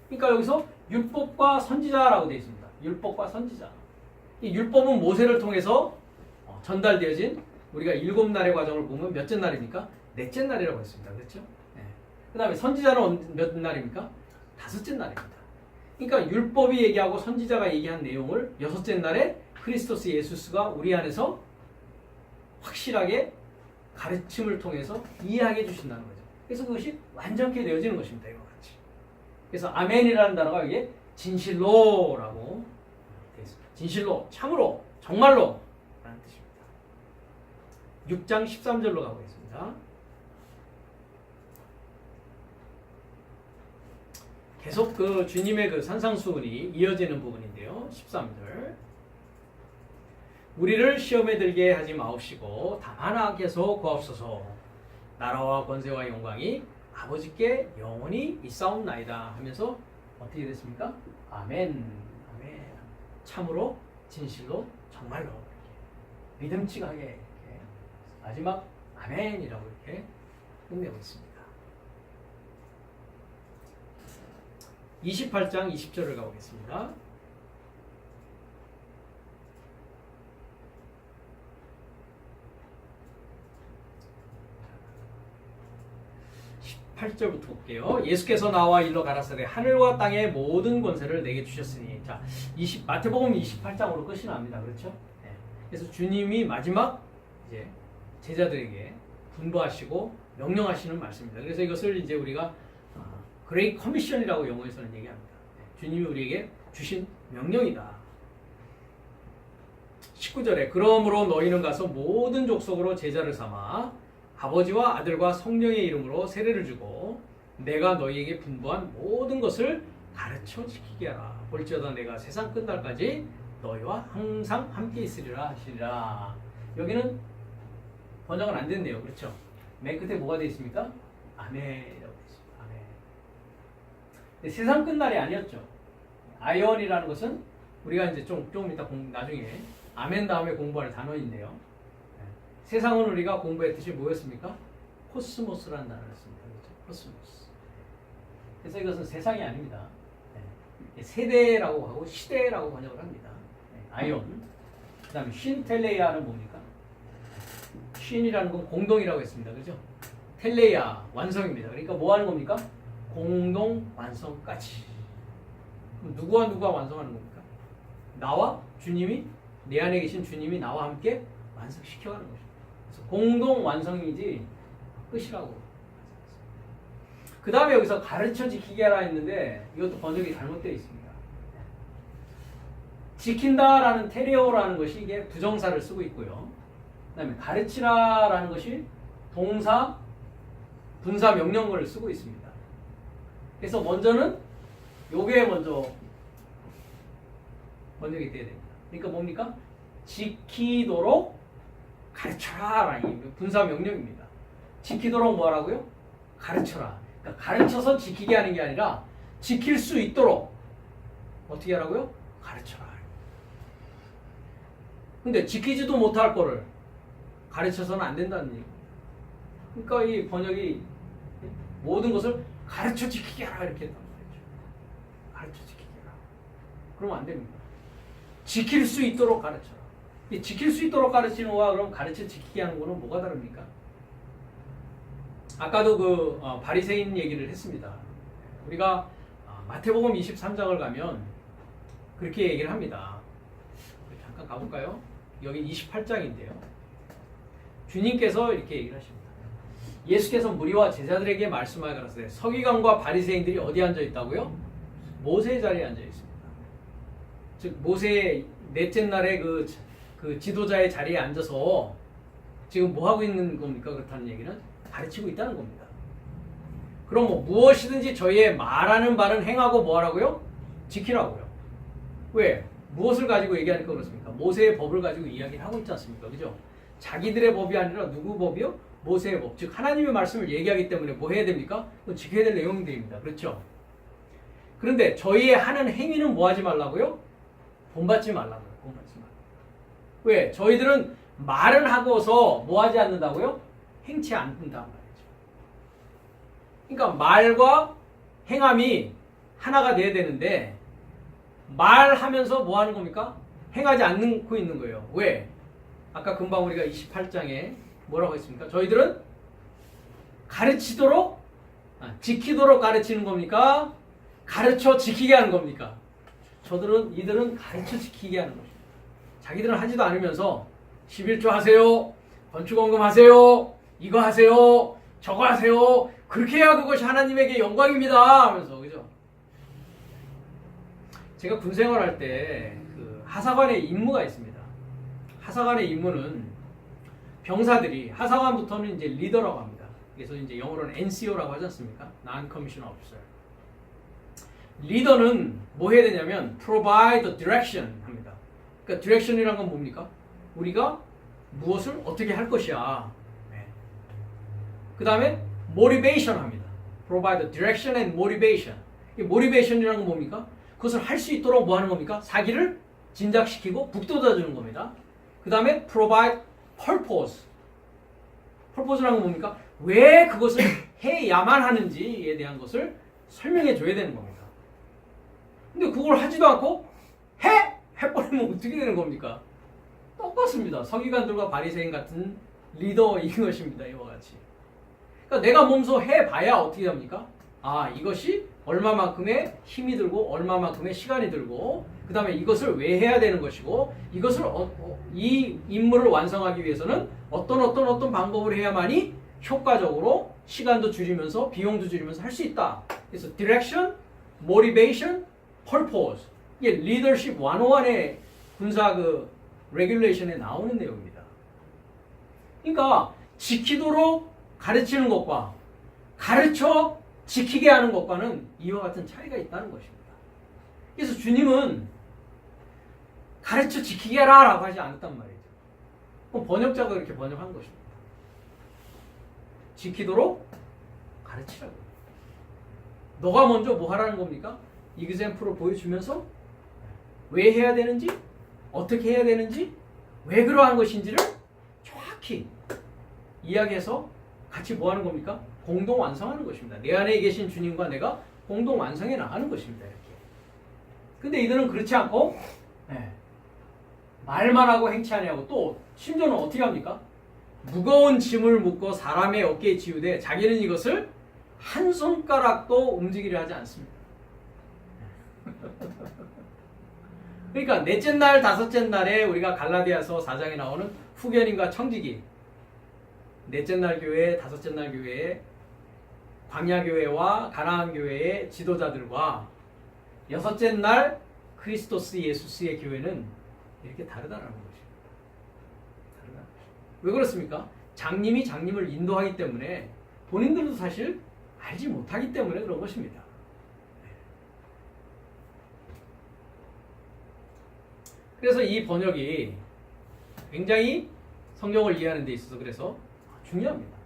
그러니까 여기서 율법과 선지자라고 되어 있습니다. 율법과 선지자. 이 율법은 모세를 통해서 전달되어진 우리가 7날의 과정을 보면 몇째 날입니까? 넷째 날이라고 했습니다. 그렇죠? 그 다음에 선지자는 몇 날입니까? 5째 날입니다. 그러니까 율법이 얘기하고 선지자가 얘기한 내용을 6째 날에 크리스토스 예수스가 우리 안에서 확실하게 가르침을 통해서 이해하게 해주신다는 거죠. 그래서 그것이 완전케 되어지는 것입니다. 이와 같이. 그래서 아멘이라는 단어가 이게 진실로라고 되어 있습니다. 진실로, 참으로, 정말로 라는 뜻입니다. 6장 13절로 가보겠습니다. 계속 그 주님의 그 산상수훈이 이어지는 부분인데요. 13절. 우리를 시험에 들게 하지 마옵시고 다만 하께서 구하옵소서. 나라와 권세와 영광이 아버지께 영원히 있사옵나이다 하면서 어떻게 됐습니까? 아멘. 아멘. 참으로 진실로 정말로 이렇게 믿음직하게 이렇게 마지막 아멘이라고 이렇게 끝내고 있습니다. 28장 20절을 가보겠습니다. 8절부터 볼게요. 예수께서 나와 일러 가라사대 하늘과 땅의 모든 권세를 내게 주셨으니. 자, 마태복음 28장으로 끝이 납니다. 그렇죠? 네. 그래서 주님이 마지막 이제 제자들에게 분부하시고 명령하시는 말씀입니다. 그래서 이것을 이제 우리가 그레이 커미션이라고 영어에서는 얘기합니다. 네. 주님이 우리에게 주신 명령이다. 19절에 그러므로 너희는 가서 모든 족속으로 제자를 삼아 아버지와 아들과 성령의 이름으로 세례를 주고 내가 너희에게 분부한 모든 것을 가르쳐 지키게 하라. 볼지어다 내가 세상 끝날까지 너희와 항상 함께 있으리라 하시리라. 여기는 번역은 안 됐네요. 그렇죠? 맨 끝에 뭐가 되어 있습니까? 아멘이라고 되어 있습니다. 아멘. 근데 세상 끝날이 아니었죠. 아이언이라는 것은 우리가 이제 조금 이따 나중에 아멘 다음에 공부할 단어인데요. 세상은 우리가 공부했듯이 뭐였습니까? 코스모스라는 단어를 씁니다. 그렇죠? 코스모스. 그래서 이것은 세상이 아닙니다. 세대라고 하고 시대라고 번역을 합니다. 아이온. 그 다음에 쉰텔레이아는 뭡니까? 쉰이라는 건 공동이라고 했습니다. 그죠? 텔레이아, 완성입니다. 그러니까 뭐 하는 겁니까? 공동 완성까지. 그럼 누구와 완성하는 겁니까? 나와 주님이, 내 안에 계신 주님이 나와 함께 완성시켜가는 것입니다. 공동 완성이지 끝이라고. 그 다음에 여기서 가르쳐 지키게 하라 했는데 이것도 번역이 잘못되어 있습니다. 지킨다라는 테레오라는 것이 이게 부정사를 쓰고 있고요. 그 다음에 가르치라라는 것이 동사, 분사 명령어를 쓰고 있습니다. 그래서 먼저는 요게 먼저 번역이 돼야 됩니다. 그러니까 뭡니까? 지키도록 가르쳐라. 이 분사 명령입니다. 지키도록 뭐 하라고요? 가르쳐라. 그러니까 가르쳐서 지키게 하는 게 아니라 지킬 수 있도록 어떻게 하라고요? 가르쳐라. 근데 지키지도 못할 거를 가르쳐서는 안 된다는 얘기입니다. 그러니까 이 번역이 모든 것을 가르쳐 지키게 하라 이렇게 했단 말이죠. 가르쳐 지키게 하라. 그러면 안 됩니다. 지킬 수 있도록 가르쳐라. 지킬 수 있도록 가르치는 거와 그럼 가르쳐 지키게 하는 거는 뭐가 다릅니까? 아까도 그 바리새인 얘기를 했습니다. 우리가 마태복음 23장을 가면 그렇게 얘기를 합니다. 잠깐 가볼까요? 여기 28장인데요. 주님께서 이렇게 얘기를 하십니다. 예수께서 무리와 제자들에게 말씀하여 가라사대 서기관과 바리새인들이 어디 앉아 있다고요? 모세의 자리에 앉아 있습니다. 즉 모세의 넷째 날에 그 지도자의 자리에 앉아서 지금 뭐 하고 있는 겁니까? 그렇다는 얘기는 가르치고 있다는 겁니다. 그럼 뭐 무엇이든지 저희의 말하는 바는 행하고 뭐 하라고요? 지키라고요. 왜? 무엇을 가지고 얘기하니까 그렇습니까? 모세의 법을 가지고 이야기를 하고 있지 않습니까? 그죠? 자기들의 법이 아니라 누구 법이요? 모세의 법. 즉 하나님의 말씀을 얘기하기 때문에 뭐 해야 됩니까? 그건 지켜야 될 내용들입니다. 그렇죠? 그런데 저희의 하는 행위는 뭐 하지 말라고요? 본받지 말라고요. 본받지 말라고요. 왜? 저희들은 말은 하고서 뭐 하지 않는다고요? 행치 않는단 말이죠. 그러니까 말과 행함이 하나가 돼야 되는데 말하면서 뭐 하는 겁니까? 행하지 않고 있는 거예요. 왜? 아까 금방 우리가 28장에 뭐라고 했습니까? 저희들은 가르치도록 지키도록 가르치는 겁니까? 가르쳐 지키게 하는 겁니까? 이들은 가르쳐 지키게 하는 것입니다. 자기들은 하지도 않으면서 11조 하세요. 건축원금 하세요. 이거 하세요. 저거 하세요. 그렇게 해야 그것이 하나님에게 영광입니다. 하면서 그죠? 제가 군 생활할 때 그 하사관의 임무가 있습니다. 하사관의 임무는 병사들이 하사관부터는 이제 리더라고 합니다. 그래서 이제 영어로는 NCO라고 하지 않습니까? Non-Commissioned Officer. 리더는 뭐 해야 되냐면 provide the direction 합니다. 그러니까 direction이란 건 뭡니까? 우리가 무엇을 어떻게 할 것이야. 네. 그 다음에 motivation 합니다. provide the direction and motivation. 이 motivation이란 건 뭡니까? 그것을 할 수 있도록 뭐 하는 겁니까? 사기를 진작시키고 북돋아주는 겁니다. 그 다음에 provide purpose. purpose라는 건 뭡니까? 왜 그것을 해야만 하는지에 대한 것을 설명해 줘야 되는 겁니다. 근데 그걸 하지도 않고 해버리면 어떻게 되는 겁니까? 똑같습니다. 서기관들과 바리새인 같은 리더인 것입니다. 이와 같이. 그러니까 내가 몸소 해봐야 어떻게 합니까? 이것이 얼마만큼의 힘이 들고 얼마만큼의 시간이 들고 그 다음에 이것을 왜 해야 되는 것이고 이것을 이 임무를 완성하기 위해서는 어떤 방법을 해야만이 효과적으로 시간도 줄이면서 비용도 줄이면서 할 수 있다. 그래서 direction, motivation, purpose. 이게 leadership 101의 군사 regulation에 나오는 내용입니다. 그러니까 지키도록 가르치는 것과 가르쳐 지키게 하는 것과는 이와 같은 차이가 있다는 것입니다. 그래서 주님은 가르쳐 지키게 하라 라고 하지 않았단 말이죠. 그럼 번역자가 이렇게 번역한 것입니다. 지키도록 가르치라고. 너가 먼저 뭐 하라는 겁니까? 이그젬플을 보여주면서 왜 해야 되는지, 어떻게 해야 되는지, 왜 그러한 것인지를 정확히 이야기해서 같이 뭐 하는 겁니까? 공동 완성하는 것입니다. 내 안에 계신 주님과 내가 공동 완성해 나가는 것입니다. 이렇게. 근데 이들은 그렇지 않고 말만 하고 행치 아니하고 또 심지어는 어떻게 합니까? 무거운 짐을 묶고 사람의 어깨에 지우되 자기는 이것을 한 손가락도 움직이려 하지 않습니다. 그러니까 넷째 날, 다섯째 날에 우리가 갈라디아서 4장에 나오는 후견인과 청지기, 넷째 날 교회, 다섯째 날 교회의 광야 교회와 가나안 교회의 지도자들과 여섯째 날 크리스토스 예수스의 교회는 이렇게 다르다는 것입니다. 왜 그렇습니까? 장님이 장님을 인도하기 때문에 본인들도 사실 알지 못하기 때문에 그런 것입니다. 그래서 이 번역이 굉장히 성경을 이해하는 데 있어서 그래서 중요합니다.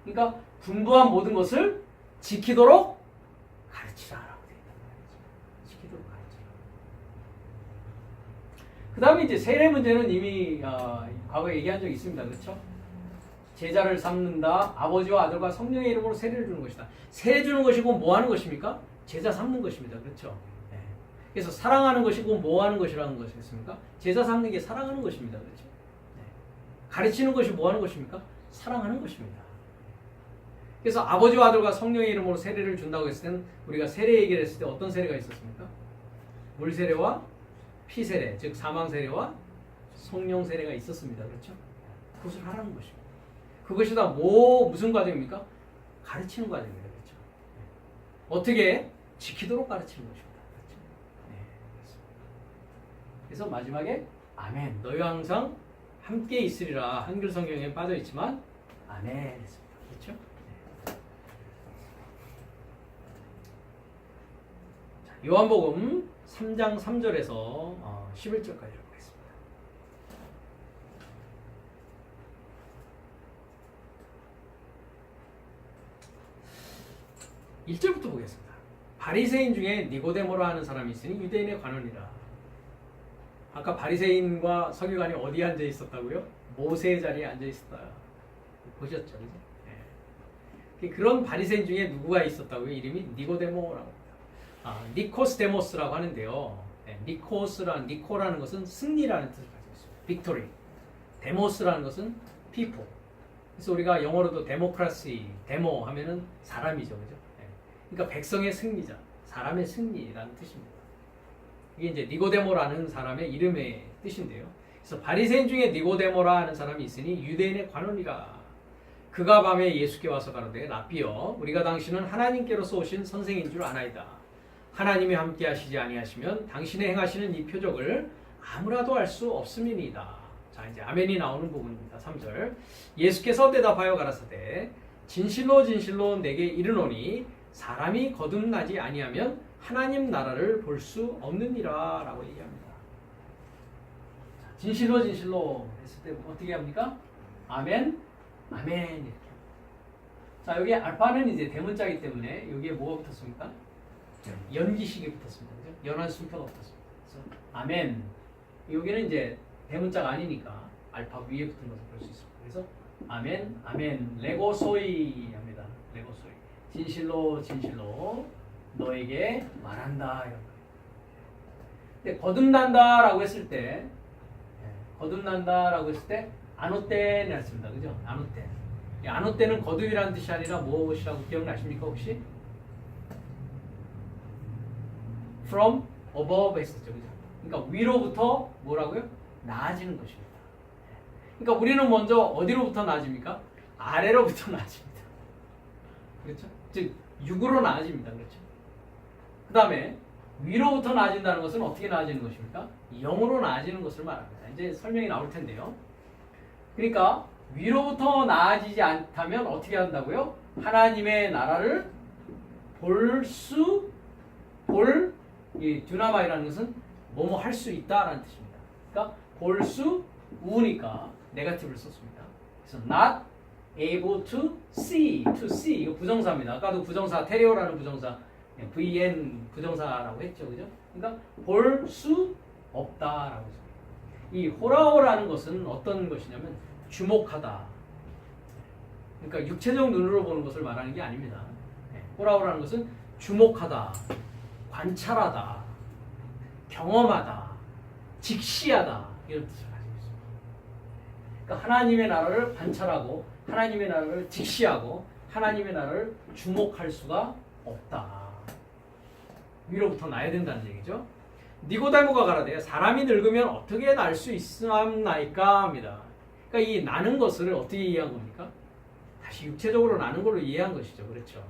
그러니까 분부한 모든 것을 지키도록 가르치라라고 되어 있단 말이죠. 지키도록 가르치라. 그 다음에 이제 세례 문제는 이미 과거에 얘기한 적이 있습니다. 그렇죠? 제자를 삼는다. 아버지와 아들과 성령의 이름으로 세례를 주는 것이다. 세례 주는 것이고 뭐 하는 것입니까? 제자 삼는 것입니다. 그렇죠? 네. 그래서 사랑하는 것이고 뭐 하는 것이라는 것이겠습니까? 제자 삼는 게 사랑하는 것입니다. 그렇죠? 네. 가르치는 것이 뭐 하는 것입니까? 사랑하는 것입니다. 그래서 아버지와 아들과 성령의 이름으로 세례를 준다고 했을 때는 우리가 세례 얘기를 했을 때 어떤 세례가 있었습니까? 물 세례와 피 세례, 즉 사망 세례와 성령 세례가 있었습니다. 그렇죠? 그것을 하라는 것입니다. 그것이 다 무슨 과정입니까? 가르치는 과정입니다. 그렇죠? 어떻게 지키도록 가르치는 것입니다. 그렇죠? 네, 그래서 마지막에 아멘. 너희와 항상 함께 있으리라. 한글 성경에 빠져 있지만 아멘 했습니다. 그렇죠? 요한복음 3장 3절에서 11절까지 읽어보겠습니다. 1절부터 보겠습니다. 바리새인 중에 니고데모라 하는 사람이 있으니 유대인의 관원이라. 아까 바리새인과 서기관이 어디에 앉아 있었다고요? 모세의 자리에 앉아 있었다. 보셨죠? 네. 그런 바리새인 중에 누구가 있었다고요? 이름이 니고데모라고. 니코스데모스라고 하는데요. 니코라는 것은 승리라는 뜻을 가지고 있습니다. 빅토리. 데모스라는 것은 people. 그래서 우리가 영어로도 데모크라시, 데모 하면은 사람이죠, 그죠? 예. 그러니까 백성의 승리자, 사람의 승리라는 뜻입니다. 이게 이제 니고데모라는 사람의 이름의 뜻인데요. 그래서 바리새인 중에 니고데모라 하는 사람이 있으니 유대인의 관원이라. 그가 밤에 예수께 와서 가로되 라삐여 우리가 당신은 하나님께로서 오신 선생인 줄 아나이다. 하나님이 함께 하시지 아니하시면 당신의 행하시는 이 표적을 아무라도 알 수 없음이니이다. 자, 이제 아멘이 나오는 부분입니다. 3절. 예수께서 대답하여 가라사대 진실로 진실로 내게 이르노니 사람이 거듭나지 아니하면 하나님 나라를 볼 수 없느니라 라고 얘기합니다. 자, 진실로 진실로 했을 때 어떻게 합니까? 아멘, 아멘 이렇게 합니다. 자, 여기 알파는 이제 대문자이기 때문에 여기에 뭐가 붙었습니까? 연기식이 붙었습니다. 그죠? 연한 순표가 붙었습니다. 그래서 아멘. 여기는 이제 대문자가 아니니까 알파 위에 붙은 것을 볼 수 있습니다. 그래서 아멘, 아멘, 레고소이 합니다. 레고소이. 진실로, 진실로 너에게 말한다. 이런 거예요. 근데 거듭난다라고 했을 때, 거듭난다라고 했을 때 아노떼는 했습니다. 그죠? 아노떼. 이 아노떼는 거듭이라는 뜻이 아니라 무엇이라고 기억나십니까 혹시? From above 했었죠. 그죠? 그러니까 위로부터 뭐라고요? 나아지는 것입니다. 그러니까 우리는 먼저 어디로부터 나아집니까? 아래로부터 나아집니다. 그렇죠? 즉 육으로 나아집니다. 그렇죠? 그 다음에 위로부터 나아진다는 것은 어떻게 나아지는 것입니까? 영으로 나아지는 것을 말합니다. 이제 설명이 나올 텐데요. 그러니까 위로부터 나아지지 않다면 어떻게 한다고요? 하나님의 나라를 이 듀나마이라는 것은 뭐뭐 할 수 있다라는 뜻입니다. 그러니까 볼 수 우니까 네거티브를 썼습니다. 그래서 not able to see 이거 부정사입니다. 아까도 부정사 테레오라는 부정사 VN 부정사라고 했죠, 그죠? 그러니까 볼 수 없다라고 했습니다. 이 호라오라는 것은 어떤 것이냐면 주목하다. 그러니까 육체적 눈으로 보는 것을 말하는 게 아닙니다. 호라오라는 것은 주목하다, 관찰하다, 경험하다, 직시하다 이런 뜻을 가지고 있습니다. 그러니까 하나님의 나라를 관찰하고 하나님의 나라를 직시하고 하나님의 나라를 주목할 수가 없다. 위로부터 나야 된다는 얘기죠. 니고데모가 가라되 사람이 늙으면 어떻게 날 수 있나이까 합니다. 그러니까 이 나는 것을 어떻게 이해한 겁니까? 다시 육체적으로 나는 걸로 이해한 것이죠. 그렇죠.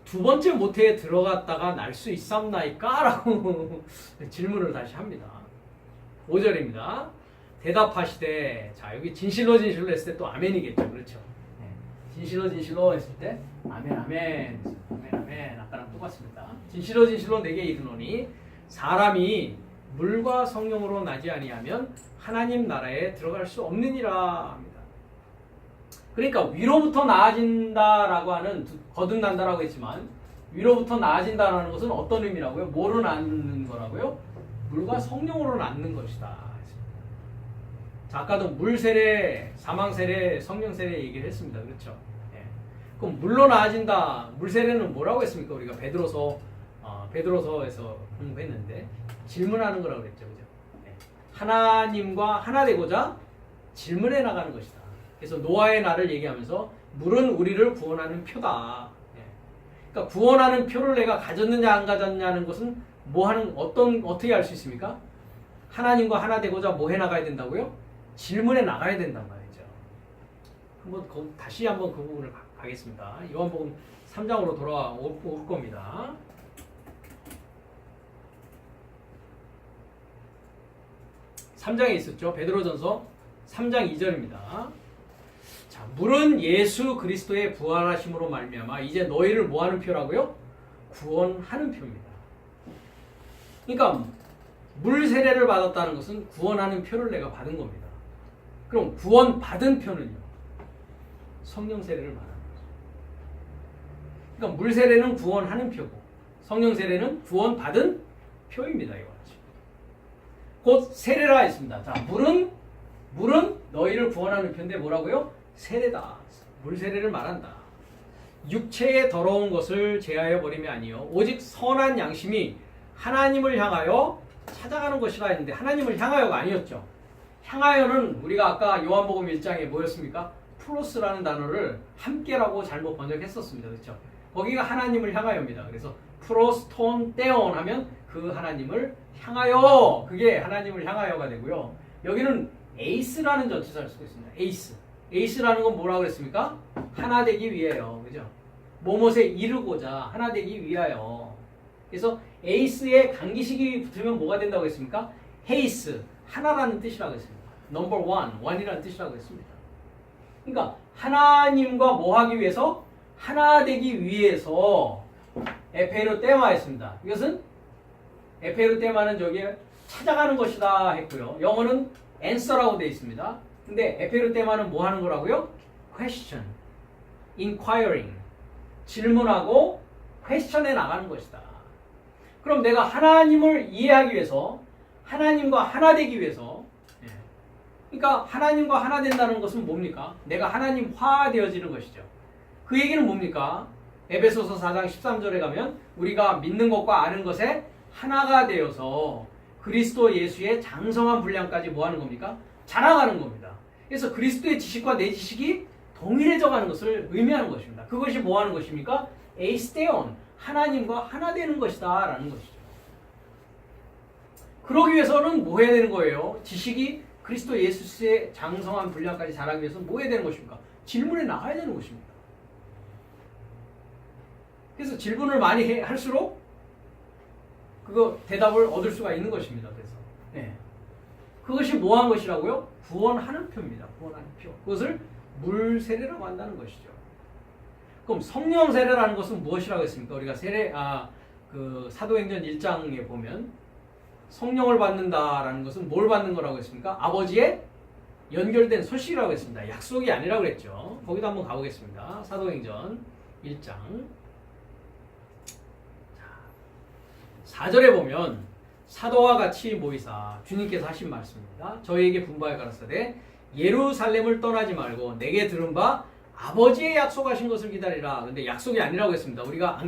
두 번째 모태에 들어갔다가 날 수 있삼나이까? 라고 질문을 다시 합니다. 5절입니다. 대답하시되, 자, 여기 진실로 진실로 했을 때 또 아멘이겠죠. 그렇죠. 진실로 진실로 했을 때 아멘 아멘 아멘 아멘 아까랑 똑같습니다. 진실로 진실로 내게 이르노니 사람이 물과 성령으로 나지 아니하면 하나님 나라에 들어갈 수 없느니라 합니다. 그러니까 위로부터 나아진다라고 하는 거듭난다라고 했지만 위로부터 나아진다라는 것은 어떤 의미라고요? 뭐로 낳는 거라고요? 물과 성령으로 낳는 것이다. 자, 아까도 물 세례, 사망 세례, 성령 세례 얘기를 했습니다. 그렇죠? 예. 그럼 물로 나아진다. 물 세례는 뭐라고 했습니까? 우리가 베드로서에서 공부했는데 질문하는 거라고 그랬죠. 그죠? 예. 하나님과 하나 되고자 질문해 나가는 것이다. 그래서 노아의 날을 얘기하면서 물은 우리를 구원하는 표다. 예. 그러니까 구원하는 표를 내가 가졌느냐 안 가졌냐는 것은 어떻게 알 수 있습니까? 하나님과 하나 되고자 뭐 해 나가야 된다고요? 질문해 나가야 된단 말이죠. 다시 한번 그 부분을 가겠습니다. 요한복음 3장으로 돌아올 겁니다. (3장에) 있었죠. 베드로전서 3장 2절입니다. 자, 물은 예수 그리스도의 부활하심으로 말미암아 이제 너희를 뭐하는 표라고요? 구원하는 표입니다. 그러니까 물 세례를 받았다는 것은 구원하는 표를 내가 받은 겁니다. 그럼 구원 받은 표는요? 성령 세례를 말하는 거죠. 그러니까 물 세례는 구원하는 표고 성령 세례는 구원 받은 표입니다. 이거 같이. 곧 세례라 했습니다. 자, 물은 너희를 구원하는 표인데 뭐라고요? 세례다. 물 세례를 말한다. 육체의 더러운 것을 제하여 버림이 아니요 오직 선한 양심이 하나님을 향하여 찾아가는 것이라 했는데 하나님을 향하여가 아니었죠. 향하여는 우리가 아까 요한복음 1장에 뭐였습니까? 프로스라는 단어를 함께라고 잘못 번역했었습니다. 그렇죠? 거기가 하나님을 향하여입니다. 그래서 프로스톤 떼온 하면 그 하나님을 향하여, 그게 하나님을 향하여가 되고요. 여기는 에이스라는 전치사를 쓰고 있습니다. 에이스. 에이스라는 건 뭐라고 그랬습니까? 하나 되기 위해요. 그죠? 뭐뭇에 이르고자 하나 되기 위하여. 그래서 에이스에 강기식이 붙으면 뭐가 된다고 했습니까? 헤이스. 하나라는 뜻이라고 했습니다. 넘버 원. 원이라는 뜻이라고 했습니다. 그러니까 하나님과 뭐 하기 위해서? 하나 되기 위해서 에페르 테마했습니다. 이것은 에페르 테마는 저기에 찾아가는 것이다 했고요. 영어는 answer라고 되어 있습니다. 근데 에페르 테마는 뭐 하는 거라고요? question, inquiring, 질문하고 question에 나가는 것이다. 그럼 내가 하나님을 이해하기 위해서, 하나님과 하나 되기 위해서, 그러니까 하나님과 하나 된다는 것은 뭡니까? 내가 하나님화 되어지는 것이죠. 그 얘기는 뭡니까? 에베소서 4장 13절에 가면 우리가 믿는 것과 아는 것에 하나가 되어서 그리스도 예수의 장성한 분량까지 뭐 하는 겁니까? 자라가는 겁니다. 그래서 그리스도의 지식과 내 지식이 동일해져 가는 것을 의미하는 것입니다. 그것이 뭐 하는 것입니까? 에이스테온, 하나님과 하나 되는 것이다 라는 것이죠. 그러기 위해서는 뭐 해야 되는 거예요? 지식이 그리스도 예수의 장성한 분량까지 자라기 위해서 뭐 해야 되는 것입니까? 질문에 나가야 되는 것입니다. 그래서 질문을 많이 할수록 그거 대답을 얻을 수가 있는 것입니다. 그래서 그것이 뭐한 것이라고요? 구원하는 표입니다. 구원하는 표. 그것을 물 세례라고 한다는 것이죠. 그럼 성령 세례라는 것은 무엇이라고 했습니까? 우리가 그 사도행전 1장에 보면 성령을 받는다라는 것은 뭘 받는 거라고 했습니까? 아버지의 연결된 소식이라고 했습니다. 약속이 아니라고 그랬죠. 거기도 한번 가보겠습니다. 사도행전 1장 4절에 보면 사도와 같이 모이사 주님께서 하신 말씀입니다. 저희에게 분부하여 가라사대 예루살렘을 떠나지 말고 내게 들은 바 아버지의 약속하신 것을 기다리라. 근데 약속이 아니라고 했습니다. 우리가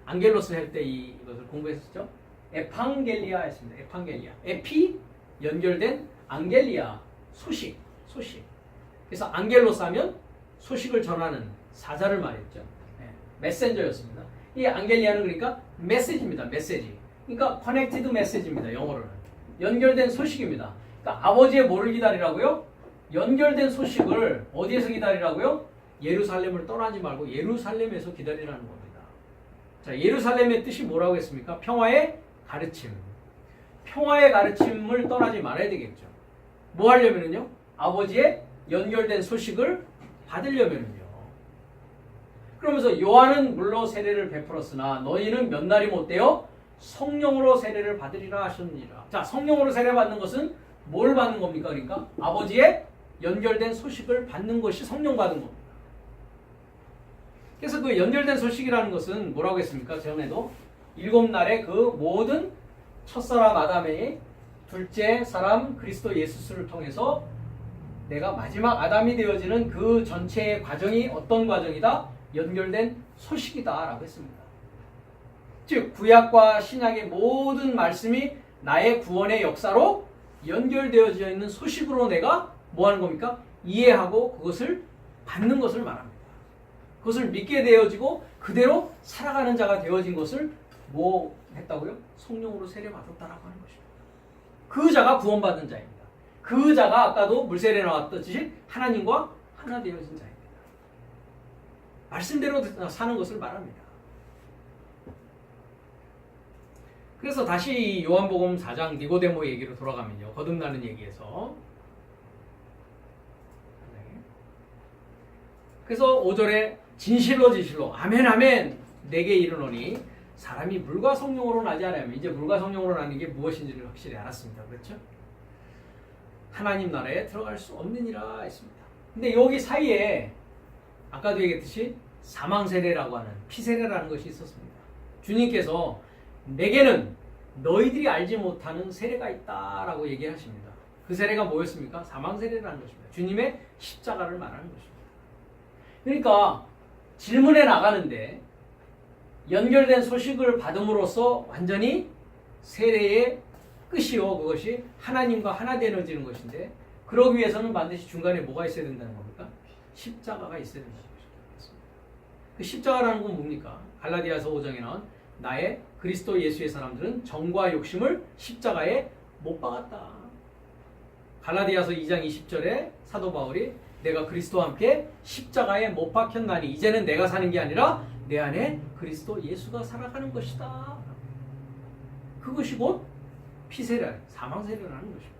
안겔로스 할 때 이것을 공부했었죠. 에판겔리아 했습니다. 에판겔리아. 에피 연결된 안겔리아 소식. 그래서 안겔로스 하면 소식을 전하는 사자를 말했죠. 메신저였습니다. 이 안겔리아는 그러니까 메시지입니다. 메시지. 그러니까 커넥티드 메시지입니다. 영어로는. 연결된 소식입니다. 그러니까 아버지의 뭐를 기다리라고요? 연결된 소식을 어디에서 기다리라고요? 예루살렘을 떠나지 말고 예루살렘에서 기다리라는 겁니다. 자, 예루살렘의 뜻이 뭐라고 했습니까? 평화의 가르침. 평화의 가르침을 떠나지 말아야 되겠죠. 뭐 하려면은요? 아버지의 연결된 소식을 받으려면은요. 그러면서 요한은 물로 세례를 베풀었으나 너희는 몇 날이 못되어 성령으로 세례를 받으리라 하셨느니라. 자, 성령으로 세례 받는 것은 뭘 받는 겁니까? 그러니까 아버지의 연결된 소식을 받는 것이 성령 받은 겁니다. 그래서 그 연결된 소식이라는 것은 뭐라고 했습니까? 전에도 7날에 그 모든 첫사람 아담의 둘째 사람 그리스도 예수를 통해서 내가 마지막 아담이 되어지는 그 전체의 과정이 어떤 과정이다? 연결된 소식이다 라고 했습니다. 즉 구약과 신약의 모든 말씀이 나의 구원의 역사로 연결되어져 있는 소식으로 내가 뭐 하는 겁니까? 이해하고 그것을 받는 것을 말합니다. 그것을 믿게 되어지고 그대로 살아가는 자가 되어진 것을 뭐 했다고요? 성령으로 세례받았다라고 하는 것입니다. 그 자가 구원받은 자입니다. 그 자가 아까도 물세례 나왔듯이 하나님과 하나 되어진 자입니다. 말씀대로 사는 것을 말합니다. 그래서 다시 요한복음 4장 니고데모 얘기로 돌아가면요. 거듭나는 얘기에서 그래서 5절에 진실로 아멘 아멘 내게 이르노니 사람이 물과 성령으로 나지 않으면 이제 물과 성령으로 나는 게 무엇인지를 확실히 알았습니다. 그렇죠? 하나님 나라에 들어갈 수 없느니라 했습니다. 근데 여기 사이에 아까도 얘기했듯이 사망세례라고 하는 피세례라는 것이 있었습니다. 주님께서 내게는 너희들이 알지 못하는 세례가 있다라고 얘기하십니다. 그 세례가 뭐였습니까? 사망세례라는 것입니다. 주님의 십자가를 말하는 것입니다. 그러니까 질문에 나가는데 연결된 소식을 받음으로써 완전히 세례의 끝이요. 그것이 하나님과 하나 되어지는 것인데 그러기 위해서는 반드시 중간에 뭐가 있어야 된다는 겁니까? 십자가가 있어야 된다는 것입니다. 그 십자가라는 건 뭡니까? 갈라디아서 5장에 나온 나의 그리스도 예수의 사람들은 정과 욕심을 십자가에 못 박았다. 갈라디아서 2장 20절에 사도 바울이 내가 그리스도와 함께 십자가에 못 박혔나니 이제는 내가 사는 게 아니라 내 안에 그리스도 예수가 살아가는 것이다. 그것이 곧 피세례, 사망세례라는 것입니다.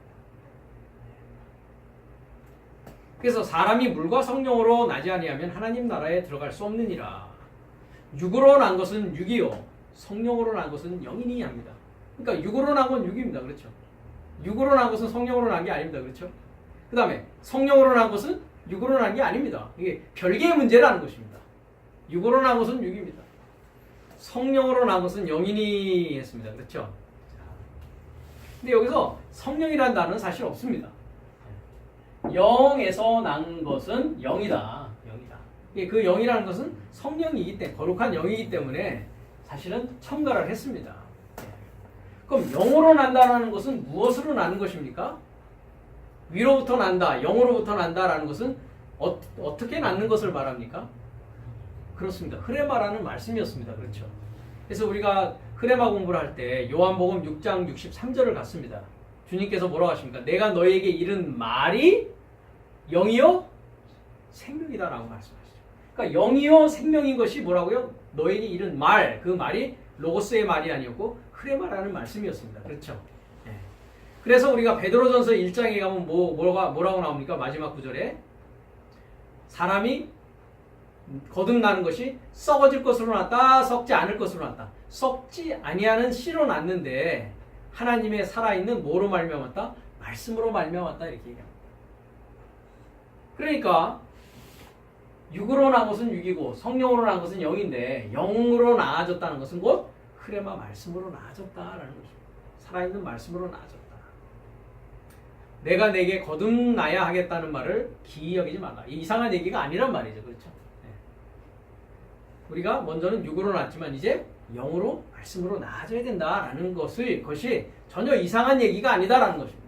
그래서 사람이 물과 성령으로 나지 아니하면 하나님 나라에 들어갈 수 없느니라. 육으로 난 것은 육이요 성령으로 난 것은 영이니 합니다. 그러니까 육으로 난 건 육입니다. 그렇죠? 육으로 난 것은 성령으로 난 게 아닙니다. 그렇죠? 그 다음에 성령으로 난 것은 육으로 난 게 아닙니다. 이게 별개의 문제라는 것입니다. 육으로 난 것은 육입니다. 성령으로 난 것은 영이니 했습니다. 그렇죠? 근데 여기서 성령이라는 단어는 사실 없습니다. 영에서 난 것은 영이다. 영이다. 그 영이라는 것은 성령이기 때문에 거룩한 영이기 때문에 사실은 첨가를 했습니다. 그럼 영으로 난다라는 것은 무엇으로 나는 것입니까? 위로부터 난다, 영으로부터 난다라는 것은 어떻게 낳는 것을 말합니까? 그렇습니다. 흐레마라는 말씀이었습니다. 그렇죠? 그래서 우리가 흐레마 공부를 할 때 요한복음 6장 63절을 갔습니다. 주님께서 뭐라고 하십니까? 내가 너에게 이른 말이 영이요 생명이다라고 말씀하시죠. 그러니까 영이요 생명인 것이 뭐라고요? 너에게 이른 말, 그 말이 로고스의 말이 아니었고 흐레마라는 말씀이었습니다. 그렇죠? 네. 그래서 우리가 베드로전서 1장에 가면 뭐라고 나옵니까? 마지막 구절에 사람이 거듭나는 것이 썩어질 것으로 났다, 썩지 않을 것으로 났다. 썩지 아니하는 씨로 났는데 하나님의 살아있는 뭐로 말미암았다? 말씀으로 말미암았다 이렇게 얘기합니다. 그러니까 육으로 난 것은 육이고 성령으로 난 것은 영인데 영으로 나아졌다는 것은 곧 흐레마 말씀으로 나아졌다라는 것입니다. 살아있는 말씀으로 나아졌다. 내가 내게 거듭나야 하겠다는 말을 기이 여기지 말라. 이상한 얘기가 아니란 말이죠. 그렇죠? 네. 우리가 먼저는 육으로 났지만 이제 영으로 말씀으로 나아져야 된다라는 것이 전혀 이상한 얘기가 아니다라는 것입니다.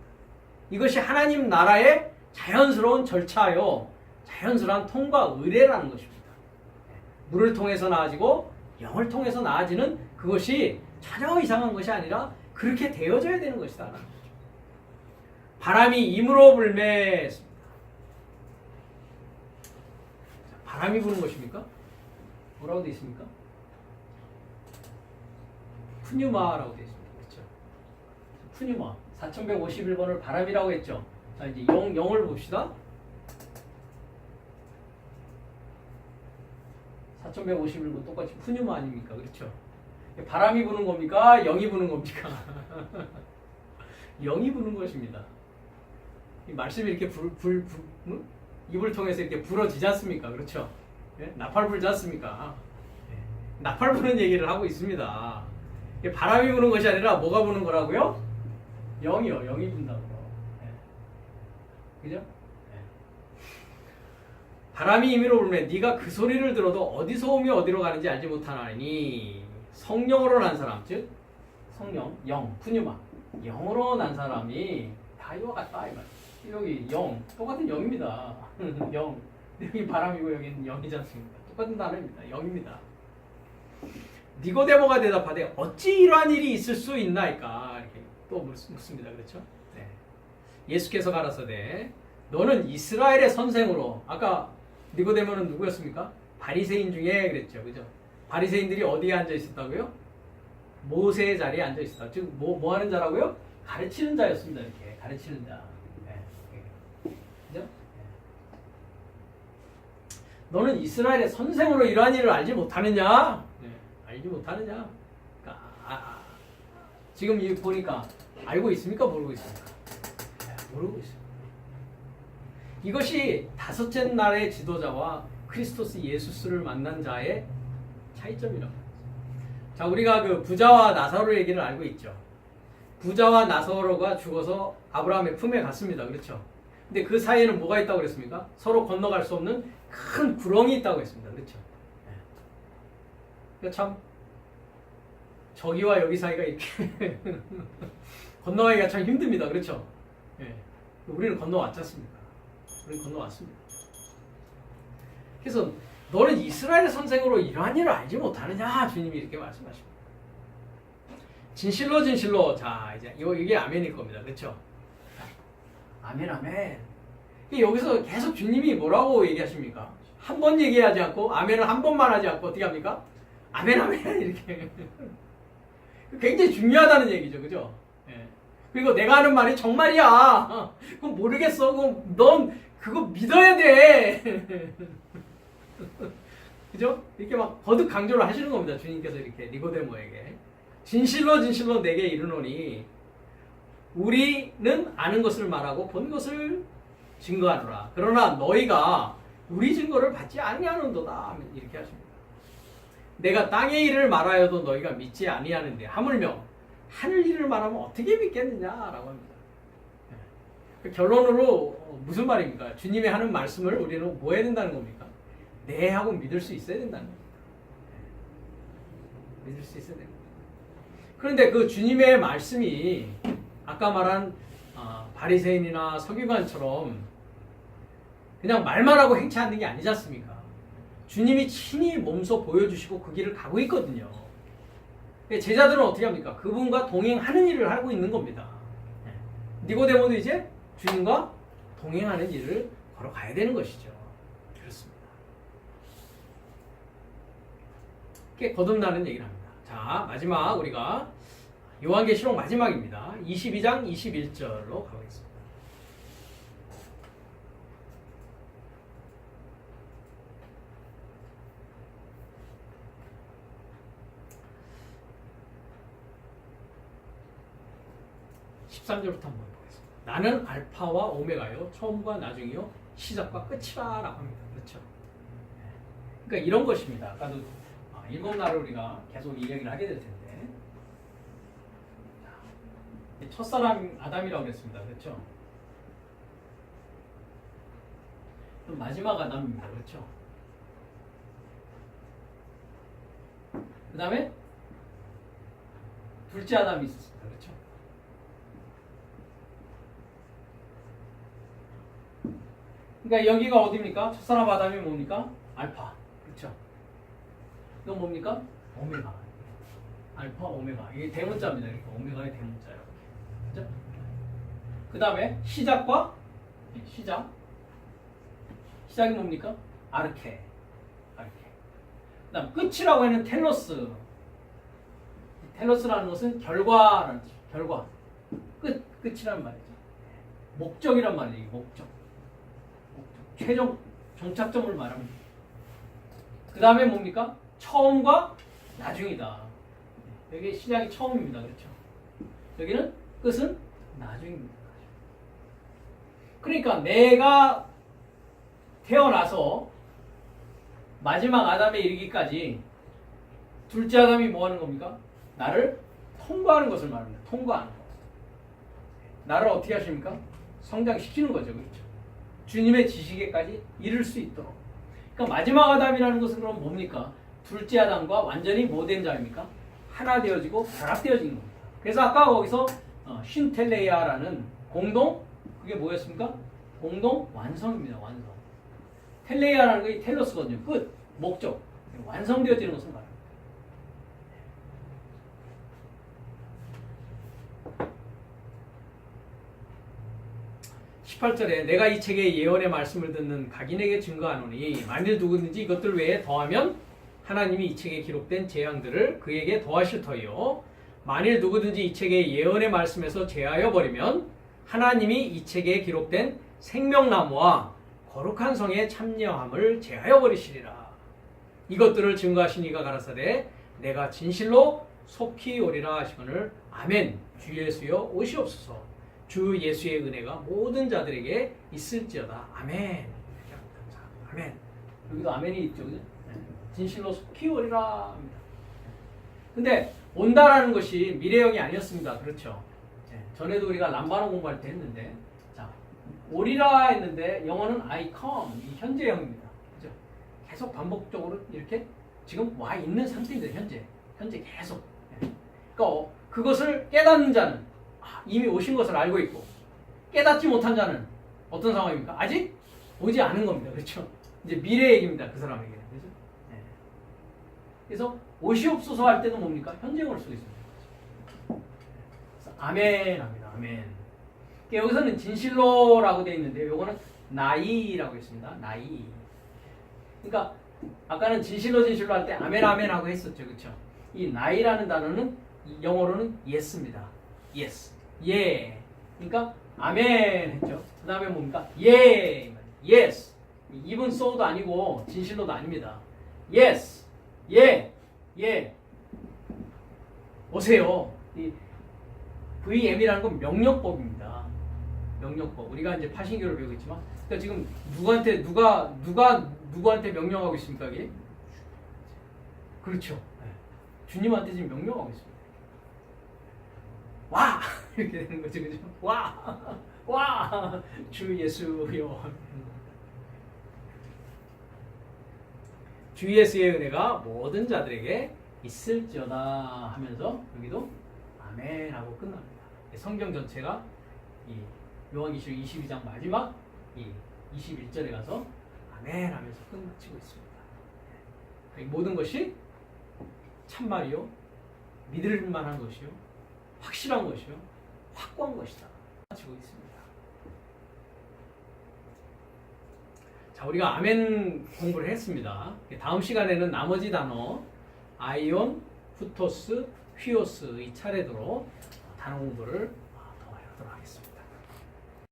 이것이 하나님 나라의 자연스러운 절차요. 자연스러운 통과 의례라는 것입니다. 물을 통해서 나아지고 영을 통해서 나아지는 그것이 전혀 이상한 것이 아니라 그렇게 되어져야 되는 것이다. 라는 거죠. 바람이 임으로 불매. 바람이 부는 것입니까? 뭐라고 되어 있습니까? 푸뉴마라고 되어 있습니다. 그렇죠? 푸뉴마. 4151번을 바람이라고 했죠. 자, 이제 영을 봅시다. 4151번 똑같이 푸뉴마 아닙니까? 그렇죠? 바람이 부는 겁니까? 영이 부는 겁니까? 영이 부는 것입니다. 이 말씀이 이렇게 입을 통해서 이렇게 불어지지 않습니까? 그렇죠? 예? 나팔 불지 않습니까? 예. 나팔 부는 얘기를 하고 있습니다. 바람이 부는 것이 아니라 뭐가 부는 거라고요? 영이요. 영이 분다고. 예. 그죠? 예. 바람이 임의로 불매 네가 그 소리를 들어도 어디서 오며 어디로 가는지 알지 못하나니 성령으로 난 사람 즉 성령, 영, 푸뉴마 영으로 난 사람이 다 이와 같다 이 말. 여기 영 똑같은 영입니다. 영 여기 바람이고 여기는 영이지 않습니까? 똑같은 단어입니다. 영입니다. 니고데모가 대답하되 어찌 이러한 일이 있을 수 있나이까 이렇게 또 묻습니다. 그렇죠? 네. 예수께서 가라사대 너는 이스라엘의 선생으로 아까 니고데모는 누구였습니까? 바리새인 중에 그랬죠. 그죠? 바리새인들이 어디에 앉아 있었다고요? 모세의 자리에 앉아 있었다. 즉 뭐 하는 자라고요? 가르치는 자였습니다. 이렇게 가르치는 자. 네. 그죠? 네. 너는 이스라엘의 선생으로 이러한 일을 알지 못하느냐? 네. 알지 못하느냐? 그러니까, 지금 이 보니까 알고 있습니까? 모르고 있습니까? 모르고 있습니다. 이것이 다섯째 날의 지도자와 크리스토스 예수스를 만난 자의 차이점이라고. 자, 우리가 그 부자와 나사로 얘기를 알고 있죠. 부자와 나사로가 죽어서 아브라함의 품에 갔습니다. 그렇죠? 근데 그 사이에는 뭐가 있다고 그랬습니까? 서로 건너갈 수 없는 큰 구렁이 있다고 했습니다. 그렇죠? 그러니까 참 저기와 여기 사이가 이렇게 건너가기가 참 힘듭니다. 그렇죠? 예. 우리는 건너왔지 않습니까? 우리는 건너왔습니다. 그래서 너는 이스라엘 선생으로 이러한 일을 알지 못하느냐? 주님이 이렇게 말씀하십니다. 진실로 진실로. 자, 이제 이게 아멘일 겁니다. 그렇죠? 아멘 아멘. 여기서 계속 주님이 뭐라고 얘기하십니까? 한 번 얘기하지 않고 아멘을 한 번만 하지 않고 어떻게 합니까? 아멘 아멘 이렇게. 굉장히 중요하다는 얘기죠. 그죠? 예. 그리고 내가 하는 말이 정말이야. 그럼 모르겠어. 그럼 넌 그거 믿어야 돼. 그죠? 이렇게 막 거듭 강조를 하시는 겁니다. 주님께서 이렇게 니고데모에게. 진실로 진실로 내게 이르노니 우리는 아는 것을 말하고 본 것을 증거하노라. 그러나 너희가 우리 증거를 받지 아니하는도다. 이렇게 하십니다. 내가 땅의 일을 말하여도 너희가 믿지 아니하는데 하물며 하늘 일을 말하면 어떻게 믿겠느냐라고 합니다. 결론으로 무슨 말입니까? 주님이 하는 말씀을 우리는 뭐 해야 된다는 겁니까? 네 하고 믿을 수 있어야 된다는 겁니다. 믿을 수 있어야 됩니다. 그런데 그 주님의 말씀이 아까 말한 바리새인이나 서기관처럼 그냥 말만 하고 행치 않는 게 아니지 않습니까? 주님이 친히 몸소 보여주시고 그 길을 가고 있거든요. 제자들은 어떻게 합니까? 그분과 동행하는 일을 하고 있는 겁니다. 니고데모도 이제 주님과 동행하는 일을 걸어가야 되는 것이죠. 그렇습니다. 이렇게 거듭나는 얘기를 합니다. 자, 마지막 우리가 요한계시록 마지막입니다. 22장 21절로 가보겠습니다. (13절부터) 한번 보겠습니다. 나는 알파와 오메가요 처음과 나중이요 시작과 끝이라 라고 합니다. 그렇죠? 그러니까 이런 것입니다. 아까도 일곱 날을 우리가 계속 이야기를 하게 될 텐데 첫사람 아담이라고 그랬습니다. 그렇죠? 마지막 아담입니다. 그렇죠? 그 다음에 둘째 아담이 있었습니다. 그렇죠? 그러니까 여기가 어디입니까? 첫사람 아담이 뭡니까? 알파. 그렇죠? 이건 뭡니까? 오메가. 알파, 오메가. 이게 대문자입니다. 이렇게 오메가의 대문자예요. 그렇죠? 그 다음에 시작과 시작. 시작이 뭡니까? 아르케. 아르케. 그 다음 끝이라고 하는 텔로스. 텔로스라는 것은 결과라는 뜻이죠. 결과. 끝이란 말이죠. 목적이란 말이에요. 목적. 최종 종착점을 말합니다. 그 다음에 뭡니까? 처음과 나중이다. 여기 시작이 처음입니다. 그렇죠? 여기는 끝은 나중입니다. 그러니까 내가 태어나서 마지막 아담에 이르기까지 둘째 아담이 뭐 하는 겁니까? 나를 통과하는 것을 말합니다. 통과하는 것. 나를 어떻게 하십니까? 성장시키는 거죠. 그렇죠? 주님의 지식에까지 이를 수 있도록. 그러니까 마지막 아담이라는 것은 그럼 뭡니까? 둘째 아담과 완전히 뭐된 자입니까? 하나 되어지고 결합되어지는 겁니다. 그래서 아까 거기서 쉰텔레이아라는 공동, 그게 뭐였습니까? 공동 완성입니다. 완성. 텔레이아라는 게 텔로스거든요. 끝, 목적. 완성되어지는 것을 말합니다. 18절에 내가 이 책의 예언의 말씀을 듣는 각인에게 증거하노니 만일 누구든지 이것들 외에 더하면 하나님이 이 책에 기록된 재앙들을 그에게 더하실 터이요 만일 누구든지 이 책의 예언의 말씀에서 제하여 버리면 하나님이 이 책에 기록된 생명나무와 거룩한 성의 참여함을 제하여 버리시리라. 이것들을 증거하신 이가 가라사대 내가 진실로 속히 오리라 하시거늘 아멘. 주 예수여 오시옵소서. 주 예수의 은혜가 모든 자들에게 있을지어다. 아멘. 아멘. 여기도 아멘이 있죠. 그죠? 진실로 속히 오리라 합니다. 근데 온다라는 것이 미래형이 아니었습니다. 그렇죠? 전에도 우리가 람바노 공부할 때 했는데 자, 오리라 했는데 영어는 I come 이 현재형입니다. 그죠? 계속 반복적으로 이렇게 지금 와 있는 상태입니다. 현재 계속. 그러니까 그것을 깨닫는 자는 이미 오신 것을 알고 있고 깨닫지 못한 자는 어떤 상황입니까? 아직 오지 않은 겁니다. 그렇죠? 이제 미래 얘기입니다. 그 사람에게는. 그렇죠? 네. 그래서 오시옵소서 할 때는 뭡니까? 현재형을 쓰고 있습니다. 그래서 아멘 합니다. 아멘. 여기서는 진실로라고 되어 있는데 요거는 나이라고 있습니다. 나이. 그러니까 아까는 진실로 할 때 아멘 아멘 하고 했었죠. 그렇죠? 이 나이라는 단어는 영어로는 yes입니다. yes. 예. 그러니까 아멘 했죠. 그 다음에 뭡니까? 예. yes. even so도 아니고 진실로도 아닙니다. yes. 예. 예. 오세요. 이 VM이라는 건 명령법입니다. 명령법. 우리가 이제 파신교를 배우고 있지만, 그러니까 지금 누구한테 명령하고 있습니까? 이게? 그렇죠. 네. 주님한테 지금 명령하고 있습니다. 와! 이렇게 되는 거죠. 그죠? 와! 와! 주 예수여. 주 예수의 은혜가 모든 자들에게 있을지어다 하면서 여기도 아멘 하고 끝납니다. 성경 전체가 이 요한계시록 22장 마지막 이 21절에 가서 아멘 하면서 끝마치고 있습니다. 이 모든 것이 참말이요, 믿을 만한 것이요, 확실한 것이요, 확고한 것이다. 마치고 있습니다. 자, 우리가 아멘 공부를 했습니다. 다음 시간에는 나머지 단어 아이온, 후토스, 휘오스 이 차례대로 단어 공부를 더 하도록 하겠습니다.